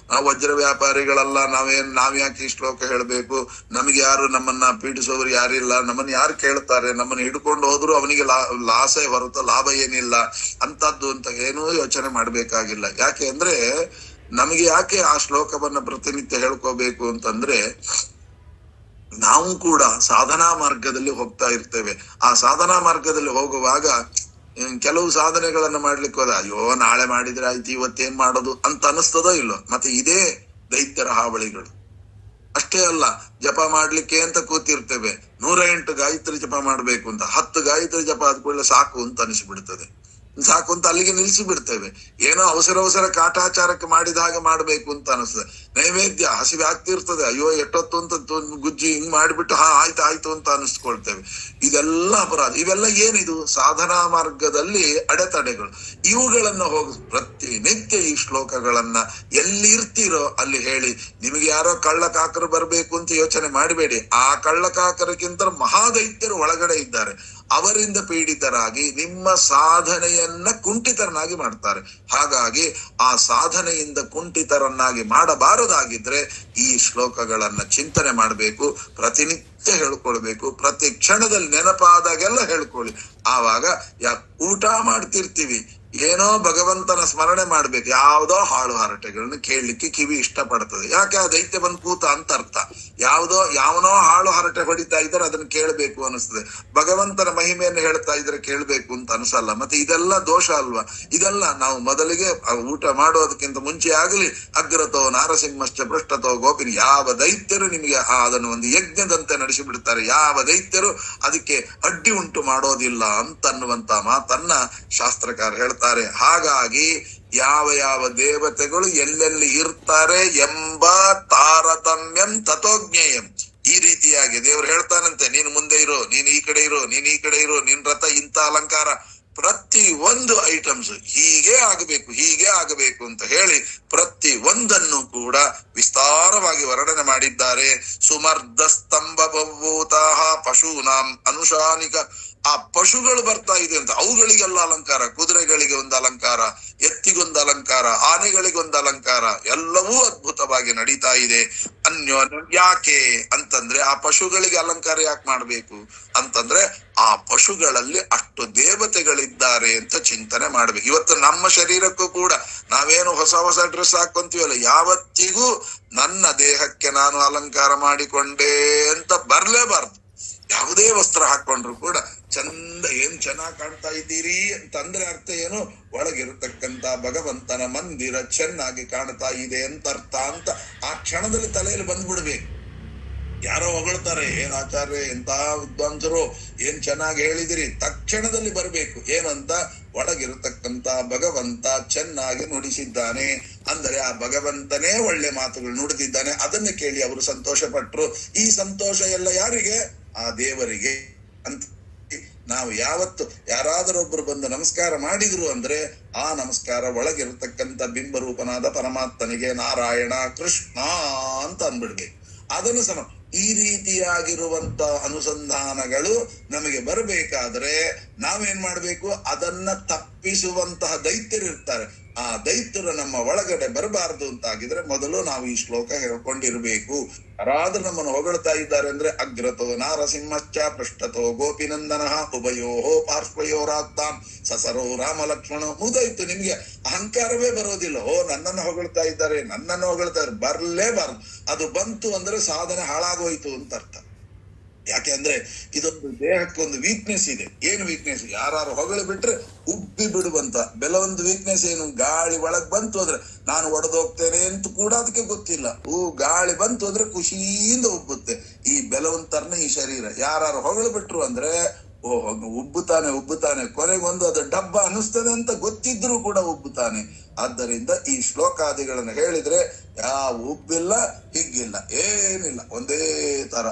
Speaker 1: ವಜ್ರ ವ್ಯಾಪಾರಿಗಳಲ್ಲ, ನಾವ್ಯಾಕೆ ಈ ಶ್ಲೋಕ ಹೇಳ್ಬೇಕು, ನಮಗೆ ಯಾರು ನಮ್ಮನ್ನ ಪೀಡಿಸೋರು ಯಾರಿಲ್ಲ, ನಮ್ಮನ್ನ ಯಾರು ಕೇಳ್ತಾರೆ, ನಮ್ಮನ್ನ ಹಿಡ್ಕೊಂಡು ಹೋದ್ರು ಅವನಿಗೆ ಲಾಸೇ ಹೊರತು ಲಾಭ ಏನಿಲ್ಲ ಅಂತದ್ದು ಅಂತ ಏನೂ ಯೋಚನೆ ಮಾಡ್ಬೇಕಾಗಿಲ್ಲ. ಯಾಕೆ ಅಂದ್ರೆ ನಮಗೆ ಯಾಕೆ ಆ ಶ್ಲೋಕವನ್ನ ಪ್ರತಿನಿತ್ಯ ಹೇಳ್ಕೋಬೇಕು ಅಂತಂದ್ರೆ, ನಾವು ಕೂಡ ಸಾಧನಾ ಮಾರ್ಗದಲ್ಲಿ ಹೋಗ್ತಾ ಇರ್ತೇವೆ. ಆ ಸಾಧನಾ ಮಾರ್ಗದಲ್ಲಿ ಹೋಗುವಾಗ ಕೆಲವು ಸಾಧನೆಗಳನ್ನ ಮಾಡ್ಲಿಕ್ಕೆ ಹೋದ, ಅಯ್ಯೋ ನಾಳೆ ಮಾಡಿದ್ರೆ ಆಯ್ತು, ಇವತ್ತೇನ್ ಮಾಡೋದು ಅಂತ ಅನಿಸ್ತದೋ ಇಲ್ಲೋ. ಮತ್ತೆ ಇದೇ ದೈತ್ಯರ ಹಾವಳಿಗಳು. ಅಷ್ಟೇ ಅಲ್ಲ, ಜಪ ಮಾಡ್ಲಿಕ್ಕೆ ಅಂತ ಕೂತಿರ್ತೇವೆ, 108 ಗಾಯತ್ರಿ ಜಪ ಮಾಡ್ಬೇಕು ಅಂತ. 10 ಗಾಯತ್ರಿ ಜಪ ಆದ ಕೂಡಲೇ ಸಾಕು ಅಂತ ಅನಿಸ್ಬಿಡ್ತದೆ. ಸಾಕು ಅಂತ ಅಲ್ಲಿಗೆ ನಿಲ್ಸಿ ಬಿಡ್ತೇವೆ. ಏನೋ ಅವಸರ ಕಾಟಾಚಾರಕ್ಕೆ ಮಾಡಿದ ಹಾಗೆ ಮಾಡ್ಬೇಕು ಅಂತ ಅನಿಸ್ತದೆ. ನೈವೇದ್ಯ ಹಸಿವೆ ಆಗ್ತಿರ್ತದೆ, ಅಯ್ಯೋ ಎಷ್ಟೊತ್ತು ಅಂತ ಗುಜ್ಜಿ ಹಿಂಗ್ ಮಾಡಿಬಿಟ್ಟು ಆಯ್ತು ಅಂತ ಅನಿಸ್ಕೊಳ್ತೇವೆ. ಇದೆಲ್ಲ ಅಪರಾಧ. ಇವೆಲ್ಲ ಏನಿದು? ಸಾಧನಾ ಮಾರ್ಗದಲ್ಲಿ ಅಡೆತಡೆಗಳು. ಇವುಗಳನ್ನ ಪ್ರತಿನಿತ್ಯ ಈ ಶ್ಲೋಕಗಳನ್ನ ಎಲ್ಲಿ ಇರ್ತೀರೋ ಅಲ್ಲಿ ಹೇಳಿ. ನಿಮಗೆ ಯಾರೋ ಕಳ್ಳ ಕಾಕರು ಬರ್ಬೇಕು ಅಂತ ಯೋಚನೆ ಮಾಡಬೇಡಿ. ಆ ಕಳ್ಳ ಕಾಕರಿಗಿಂತ ಮಹಾದೈತ್ಯರು ಒಳಗಡೆ ಇದ್ದಾರೆ. ಅವರಿಂದ ಪೀಡಿತರಾಗಿ ನಿಮ್ಮ ಸಾಧನೆಯನ್ನ ಕುಂಠಿತರನ್ನಾಗಿ ಮಾಡ್ತಾರೆ. ಹಾಗಾಗಿ ಆ ಸಾಧನೆಯಿಂದ ಕುಂಠಿತರನ್ನಾಗಿ ಮಾಡಬಾರದಾಗಿದ್ರೆ ಈ ಶ್ಲೋಕಗಳನ್ನ ಚಿಂತನೆ ಮಾಡಬೇಕು, ಪ್ರತಿನಿತ್ಯ ಹೇಳ್ಕೊಳ್ಬೇಕು, ಪ್ರತಿ ಕ್ಷಣದಲ್ಲಿ ನೆನಪಾದಾಗೆಲ್ಲ ಹೇಳ್ಕೊಳ್ಳಿ. ಆವಾಗ ಊಟ ಮಾಡ್ತಿರ್ತೀವಿ, ಏನೋ ಭಗವಂತನ ಸ್ಮರಣೆ ಮಾಡ್ಬೇಕು, ಯಾವ್ದೋ ಹಾಳು ಹರಟೆಗಳನ್ನ ಕೇಳಲಿಕ್ಕೆ ಕಿವಿ ಇಷ್ಟಪಡ್ತದೆ. ಯಾಕೆ? ಆ ದೈತ್ಯ ಬಂದ್ ಕೂತ ಅಂತ ಅರ್ಥ. ಯಾವನೋ ಹಾಳು ಹರಟೆ ಹೊಡಿತಾ ಇದ್ರೆ ಅದನ್ನ ಕೇಳ್ಬೇಕು ಅನಿಸ್ತದೆ. ಭಗವಂತನ ಮಹಿಮೆಯನ್ನು ಹೇಳ್ತಾ ಇದ್ರೆ ಕೇಳ್ಬೇಕು ಅಂತ ಅನ್ಸಲ್ಲ. ಮತ್ತೆ ಇದೆಲ್ಲ ದೋಷ ಅಲ್ವಾ? ಇದೆಲ್ಲ ನಾವು ಮೊದಲಿಗೆ ಊಟ ಮಾಡೋದಕ್ಕಿಂತ ಮುಂಚೆ ಆಗಲಿ ಅಗ್ರತೋ ನಾರಸಿಂಹಶ್ಚ ಪೃಷ್ಠತೋ ಗೋಪಿನಿ. ಯಾವ ದೈತ್ಯರು ನಿಮಗೆ ಅದನ್ನು ಒಂದು ಯಜ್ಞದಂತೆ ನಡೆಸಿ ಬಿಡ್ತಾರೆ, ಯಾವ ದೈತ್ಯರು ಅದಕ್ಕೆ ಅಡ್ಡಿ ಉಂಟು ಮಾಡೋದಿಲ್ಲ ಅಂತನ್ನುವಂತ ಮಾತನ್ನ ಶಾಸ್ತ್ರಕಾರ ಹೇಳ್ತಾರೆ. ಹಾಗಾಗಿ ಯಾವ ಯಾವ ದೇವತೆಗಳು ಎಲ್ಲೆಲ್ಲಿ ಇರ್ತಾರೆ ಎಂಬ ತಾರತಮ್ಯಂ ತಥೋಜ್ಞೇಯಂ. ಈ ರೀತಿಯಾಗಿ ದೇವರು ಹೇಳ್ತಾನಂತೆ, ನೀನು ಮುಂದೆ ಇರೋ, ನೀನ್ ಈ ಕಡೆ ಇರೋ, ನೀನ್ ಈ ಕಡೆ ಇರೋ, ನಿನ್ ರಥ ಇಂಥ ಅಲಂಕಾರ, ಪ್ರತಿ ಒಂದು ಐಟಮ್ಸ್ ಹೀಗೆ ಆಗಬೇಕು ಅಂತ ಹೇಳಿ ಪ್ರತಿ ಒಂದನ್ನು ಕೂಡ ವಿಸ್ತಾರವಾಗಿ ವರ್ಣನೆ ಮಾಡಿದ್ದಾರೆ. ಸುಮರ್ಧ ಸ್ತಂಭ ಭೂತಃ ಪಶೂನಾಂ ಅನುಶಾನಿಕ. ಆ ಪಶುಗಳು ಬರ್ತಾ ಇದೆ ಅಂತ, ಅವುಗಳಿಗೆಲ್ಲ ಅಲಂಕಾರ, ಕುದುರೆಗಳಿಗೆ ಒಂದು ಅಲಂಕಾರ, ಎತ್ತಿಗೊಂದು ಅಲಂಕಾರ, ಆನೆಗಳಿಗೊಂದು ಅಲಂಕಾರ, ಎಲ್ಲವೂ ಅದ್ಭುತವಾಗಿ ನಡೀತಾ ಇದೆ. ಅನ್ಯೋನ್ಯ ಯಾಕೆ ಅಂತಂದ್ರೆ, ಆ ಪಶುಗಳಿಗೆ ಅಲಂಕಾರ ಯಾಕೆ ಮಾಡ್ಬೇಕು ಅಂತಂದ್ರೆ, ಆ ಪಶುಗಳಲ್ಲಿ ಅಷ್ಟು ದೇವತೆಗಳಿದ್ದಾರೆ ಅಂತ ಚಿಂತನೆ ಮಾಡ್ಬೇಕು. ಇವತ್ತು ನಮ್ಮ ಶರೀರಕ್ಕೂ ಕೂಡ ನಾವೇನು ಹೊಸ ಡ್ರೆಸ್ ಹಾಕೊಂತೀವಲ್ಲ, ಯಾವತ್ತಿಗೂ ನನ್ನ ದೇಹಕ್ಕೆ ನಾನು ಅಲಂಕಾರ ಮಾಡಿಕೊಂಡೆ ಅಂತ ಬರ್ಲೇಬಾರ್ದು. ಯಾವುದೇ ವಸ್ತ್ರ ಹಾಕೊಂಡ್ರು ಕೂಡ ಏನ್ ಚೆನ್ನಾಗ್ ಕಾಣ್ತಾ ಇದ್ದೀರಿ ಅಂತಂದ್ರೆ ಅರ್ಥ ಏನು, ಒಳಗಿರತಕ್ಕಂತ ಭಗವಂತನ ಮಂದಿರ ಚೆನ್ನಾಗಿ ಕಾಣ್ತಾ ಇದೆ ಅಂತ ಅರ್ಥ ಅಂತ ಆ ಕ್ಷಣದಲ್ಲಿ ತಲೆಯಲ್ಲಿ ಬಂದ್ಬಿಡ್ಬೇಕು. ಯಾರೋ ಹೊಗಳ್ತಾರೆ, ಏನ್ ಆಚಾರ್ಯ ಎಂತ ವಿದ್ವಾಂಸರು, ಏನ್ ಚೆನ್ನಾಗಿ ಹೇಳಿದಿರಿ, ತಕ್ಷಣದಲ್ಲಿ ಬರ್ಬೇಕು ಏನಂತ, ಒಳಗಿರತಕ್ಕಂತ ಭಗವಂತ ಚೆನ್ನಾಗಿ ನುಡಿಸಿದ್ದಾನೆ ಅಂದರೆ ಆ ಭಗವಂತನೇ ಒಳ್ಳೆ ಮಾತುಗಳು ನುಡಿದಿದ್ದಾನೆ, ಅದನ್ನ ಕೇಳಿ ಅವರು ಸಂತೋಷ ಪಟ್ರು. ಈ ಸಂತೋಷ ಎಲ್ಲ ಯಾರಿಗೆ? ಆ ದೇವರಿಗೆ ಅಂತ. ನಾವು ಯಾವತ್ತು ಯಾರಾದರೊಬ್ರು ಬಂದು ನಮಸ್ಕಾರ ಮಾಡಿದ್ರು ಅಂದ್ರೆ ಆ ನಮಸ್ಕಾರ ಒಳಗಿರತಕ್ಕಂತ ಬಿಂಬರೂಪನಾದ ಪರಮಾತ್ಮನಿಗೆ, ನಾರಾಯಣ ಕೃಷ್ಣ ಅಂತ ಅಂದ್ಬಿಡ್ಬೇಕು. ಅದನ್ನು ಈ ರೀತಿಯಾಗಿರುವಂತ ಅನುಸಂಧಾನಗಳು ನಮಗೆ ಬರಬೇಕಾದ್ರೆ ನಾವೇನ್ ಮಾಡ್ಬೇಕು, ಅದನ್ನ ತಪ್ಪಿಸುವಂತಹ ದೈತ್ಯರಿರ್ತಾರೆ. ಆ ದೈತ್ಯರು ನಮ್ಮ ಒಳಗಡೆ ಬರಬಾರದು ಅಂತಾಗಿದ್ರೆ ಮೊದಲು ನಾವು ಈ ಶ್ಲೋಕ ಹೇಳ್ಕೊಂಡಿರ್ಬೇಕು. ಯಾರಾದ್ರೂ ನಮ್ಮನ್ನು ಹೊಗಳ್ತಾ ಇದ್ದಾರೆ ಅಂದ್ರೆ, ಅಗ್ರತೋ ನಾರಸಿಂಹಶ್ಚ ಪೃಷ್ಠತೋ ಗೋಪಿನಂದನ ಉಭಯೋಹೋ ಪಾರ್ಶ್ವಯೋರಾತ್ತಾಂ ಸಸರೋ ರಾಮ ಲಕ್ಷ್ಮಣ. ಮುದಾಯ್ತು, ನಿಮ್ಗೆ ಅಹಂಕಾರವೇ ಬರೋದಿಲ್ಲ. ನನ್ನನ್ನು ಹೊಗಳ್ತಾ ಇದ್ದಾರೆ, ಬರ್ಲೇಬಾರ್ದು. ಅದು ಬಂತು ಅಂದ್ರೆ ಸಾಧನೆ ಹಾಳಾಗೋಯ್ತು ಅಂತ ಅರ್ಥ. ಯಾಕೆ ಅಂದ್ರೆ ಇದೊಂದು ದೇಹಕ್ಕೊಂದು ವೀಕ್ನೆಸ್ ಇದೆ. ಏನು ವೀಕ್ನೆಸ್? ಯಾರು ಹೊಗಳಿ ಬಿಟ್ರೆ ಉಬ್ಬಿ ಬಿಡುವಂತ ಕೆಲವೊಂದು ವೀಕ್ನೆಸ್. ಏನು? ಗಾಳಿ ಒಳಗ್ ಬಂತು ಅಂದ್ರೆ ನಾನು ಒಡೆದೋಗ್ತೇನೆ ಅಂತ ಕೂಡ ಅದಕ್ಕೆ ಗೊತ್ತಿಲ್ಲ. ಗಾಳಿ ಬಂತು ಅಂದ್ರೆ ಖುಷಿಯಿಂದ ಉಬ್ಬುತ್ತೆ. ಈ ಬೆಲವಂತರ್ನ ಈ ಶರೀರ ಯಾರು ಹೊಗಳು ಬಿಟ್ರು ಅಂದ್ರೆ ಉಬ್ಬುತ್ತಾನೆ ಕೊನೆಗೊಂದು ಅದು ಡಬ್ಬ ಅನಿಸ್ತದೆ ಅಂತ ಗೊತ್ತಿದ್ರು ಕೂಡ ಉಬ್ಬುತ್ತಾನೆ. ಆದ್ದರಿಂದ ಈ ಶ್ಲೋಕಾದಿಗಳನ್ನು ಹೇಳಿದ್ರೆ ಯಾವ ಉಬ್ಬಿಲ್ಲ, ಹಿಗ್ಗಿಲ್ಲ, ಏನಿಲ್ಲ, ಒಂದೇ ತರ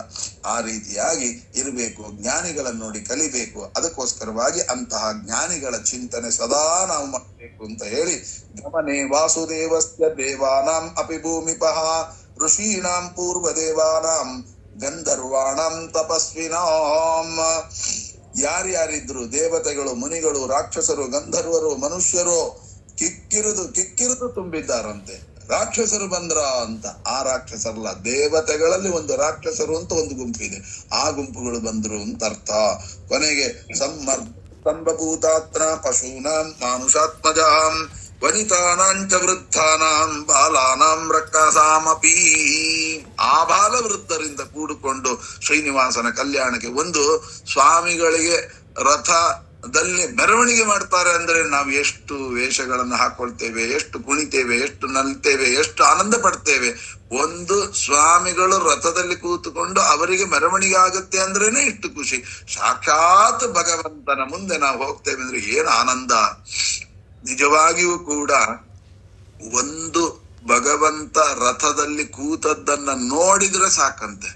Speaker 1: ಆ ರೀತಿಯಾಗಿ ಇರಬೇಕು. ಜ್ಞಾನಿಗಳನ್ನು ನೋಡಿ ಕಲಿಬೇಕು. ಅದಕ್ಕೋಸ್ಕರವಾಗಿ ಅಂತಹ ಜ್ಞಾನಿಗಳ ಚಿಂತನೆ ಸದಾ ನಾವು ಮಾಡಬೇಕು ಅಂತ ಹೇಳಿ, ಗಮನೆ ವಾಸುದೇವಸ್ಯ ದೇವಾನಾಂ ಅಪಿ ಭೂಮಿಪಃ ಋಷೀಣಾಂ ಪೂರ್ವದೇವಾನಾಂ ಗಂಧರ್ವಾಣಾಂ ತಪಸ್ವಿನಾಂ. ಯಾರ್ಯಾರಿದ್ರು ದೇವತೆಗಳು, ಮುನಿಗಳು, ರಾಕ್ಷಸರು, ಗಂಧರ್ವರು, ಮನುಷ್ಯರು ಕಿಕ್ಕಿರಿದು ತುಂಬಿದ್ದಾರಂತೆ. ರಾಕ್ಷಸರು ಬಂದ್ರ ಅಂತ, ಆ ರಾಕ್ಷಸರಲ್ಲ, ದೇವತೆಗಳಲ್ಲಿ ಒಂದು ರಾಕ್ಷಸರು ಅಂತ ಒಂದು ಗುಂಪಿದೆ, ಆ ಗುಂಪುಗಳು ಬಂದ್ರು ಅಂತ ಅರ್ಥ. ಕೊನೆಗೆ ಸಂಭೂತಾತ್ಮ ಪಶೂನಾಂ ಮಾನುಷಾತ್ಮಜಾಂ ವನಿತಾನಾಂಚ ವೃದ್ಧಾನಾಂ ಬಾಲಾನಾಂ ರಕ್ಕಸಾಮಪಿ. ಆ ಬಾಲ ವೃದ್ಧರಿಂದ ಕೂಡಿಕೊಂಡು ಶ್ರೀನಿವಾಸನ ಕಲ್ಯಾಣಕ್ಕೆ ಒಂದು ಸ್ವಾಮಿಗಳಿಗೆ ರಥದಲ್ಲಿ ಮೆರವಣಿಗೆ ಮಾಡ್ತಾರೆ ಅಂದ್ರೆ ನಾವು ಎಷ್ಟು ವೇಷಗಳನ್ನು ಹಾಕೊಳ್ತೇವೆ, ಎಷ್ಟು ಕುಣಿತೇವೆ, ಎಷ್ಟು ನಲ್ತೇವೆ, ಎಷ್ಟು ಆನಂದ ಪಡ್ತೇವೆ. ಒಂದು ಸ್ವಾಮಿಗಳು ರಥದಲ್ಲಿ ಕೂತುಕೊಂಡು ಅವರಿಗೆ ಮೆರವಣಿಗೆ ಆಗುತ್ತೆ ಅಂದ್ರೇನೆ ಇಷ್ಟು ಖುಷಿ. ಸಾಕ್ಷಾತ್ ಭಗವಂತನ ಮುಂದೆ ನಾವು ಹೋಗ್ತೇವೆ ಅಂದ್ರೆ ಏನು ಆನಂದ. ನಿಜವಾಗಿಯೂ ಕೂಡ ಒಂದು ಭಗವಂತ ರಥದಲ್ಲಿ ಕೂತದ್ದನ್ನ ನೋಡಿದ್ರೆ ಸಾಕಂತೆ,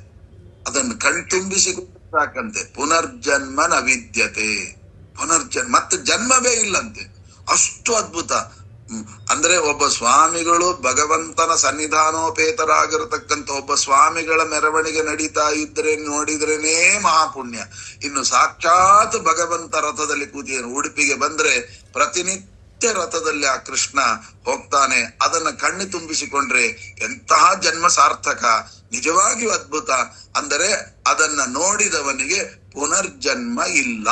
Speaker 1: ಅದನ್ನು ಕಣ್ತುಂಬಿಸಿಕೊಂಡ್ರೆ ಸಾಕಂತೆ. ಪುನರ್ಜನ್ಮ ನ ವಿದ್ಯತೆ, ಮತ್ತೆ ಜನ್ಮವೇ ಇಲ್ಲಂತೆ. ಅಷ್ಟು ಅದ್ಭುತ. ಅಂದ್ರೆ ಒಬ್ಬ ಸ್ವಾಮಿಗಳು ಭಗವಂತನ ಸನ್ನಿಧಾನೋಪೇತರಾಗಿರತಕ್ಕಂಥ ಒಬ್ಬ ಸ್ವಾಮಿಗಳ ಮೆರವಣಿಗೆ ನಡೀತಾ ಇದ್ರೆ ನೋಡಿದ್ರೇನೇ ಮಹಾಪುಣ್ಯ. ಇನ್ನು ಸಾಕ್ಷಾತ್ ಭಗವಂತ ರಥದಲ್ಲಿ ಕೂತಿಯನ್ನು ಉಡುಪಿಗೆ ಬಂದ್ರೆ ಪ್ರತಿನಿತ್ಯ ರಥದಲ್ಲಿ ಆ ಕೃಷ್ಣ ಹೋಗ್ತಾನೆ. ಅದನ್ನ ಕಣ್ಣು ತುಂಬಿಸಿಕೊಂಡ್ರೆ ಎಂತಹ ಜನ್ಮ ಸಾರ್ಥಕ, ನಿಜವಾಗಿಯೂ ಅದ್ಭುತ. ಅಂದರೆ ಅದನ್ನ ನೋಡಿದವನಿಗೆ ಪುನರ್ಜನ್ಮ ಇಲ್ಲ.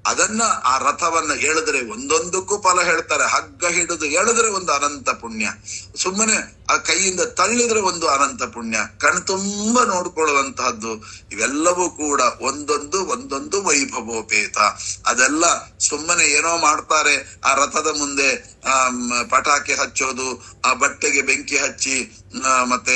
Speaker 1: ಅದನ್ನ ಆ ರಥವನ್ನ ಎಳೆದ್ರೆ ಒಂದೊಂದಕ್ಕೂ ಫಲ ಹೇಳ್ತಾರೆ. ಹಗ್ಗ ಹಿಡಿದು ಎಳೆದ್ರೆ ಒಂದು ಅನಂತ ಪುಣ್ಯ, ಸುಮ್ಮನೆ ಆ ಕೈಯಿಂದ ತಳ್ಳಿದ್ರೆ ಒಂದು ಅನಂತ ಪುಣ್ಯ, ಕಣ್ತುಂಬ ನೋಡ್ಕೊಳ್ಳುವಂತಹದ್ದು. ಇವೆಲ್ಲವೂ ಕೂಡ ಒಂದೊಂದು ವೈಭವೋಪೇತ. ಅದೆಲ್ಲ ಸುಮ್ಮನೆ ಏನೋ ಮಾಡ್ತಾರೆ. ಆ ರಥದ ಮುಂದೆ ಪಟಾಕಿ ಹಚ್ಚೋದು, ಆ ಬಟ್ಟೆಗೆ ಬೆಂಕಿ ಹಚ್ಚಿ ಮತ್ತೆ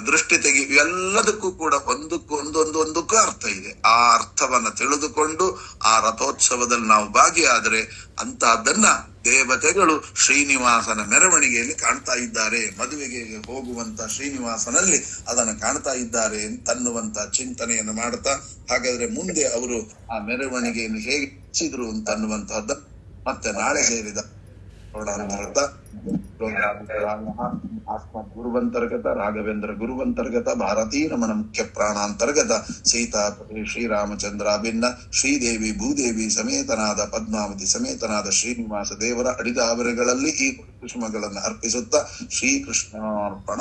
Speaker 1: ದೃಷ್ಟಿ ತೆಗಿ, ಇವೆಲ್ಲದಕ್ಕೂ ಕೂಡ ಒಂದೊಂದಕ್ಕೂ ಅರ್ಥ ಇದೆ. ಆ ಅರ್ಥವನ್ನ ತಿಳಿದುಕೊಂಡು ಆ ರಥೋತ್ಸವದಲ್ಲಿ ನಾವು ಭಾಗಿಯಾದರೆ ಅಂತಹದ್ದನ್ನ ದೇವತೆಗಳು ಶ್ರೀನಿವಾಸನ ಮೆರವಣಿಗೆಯಲ್ಲಿ ಕಾಣ್ತಾ ಇದ್ದಾರೆ, ಮದುವೆಗೆ ಹೋಗುವಂತ ಶ್ರೀನಿವಾಸನಲ್ಲಿ ಅದನ್ನು ಕಾಣ್ತಾ ಇದ್ದಾರೆ ಅಂತನ್ನುವಂತ ಚಿಂತನೆಯನ್ನು ಮಾಡ್ತಾ, ಹಾಗಾದ್ರೆ ಮುಂದೆ ಅವರು ಆ ಮೆರವಣಿಗೆಯನ್ನು ಹೇಗೆ ಹೆಚ್ಚಿದ್ರು ಅಂತನ್ನುವಂತಹದ್ದು ಮತ್ತೆ ನಾಳೆ ಸೇರಿದ ಹೇಳ್ತಾ ಆಸ್ಮದ್ ಗುರುವಂತರ್ಗತ ರಾಘವೇಂದ್ರ ಗುರುವಂತರ್ಗತ ಭಾರತೀ ನಮನ ಮುಖ್ಯ ಪ್ರಾಣಾಂತರ್ಗತ ಸೀತಾಪತಿ ಶ್ರೀರಾಮಚಂದ್ರಾಭಿನ್ನ ಶ್ರೀದೇವಿ ಭೂದೇವಿ ಸಮೇತನಾದ ಪದ್ಮಾವತಿ ಸಮೇತನಾದ ಶ್ರೀನಿವಾಸ ದೇವರ ಅಡಿದಾವರೆಗಳಲ್ಲಿ ಈ ಕುಸುಮಗಳನ್ನು ಅರ್ಪಿಸುತ್ತಾ ಶ್ರೀಕೃಷ್ಣಾರ್ಪಣ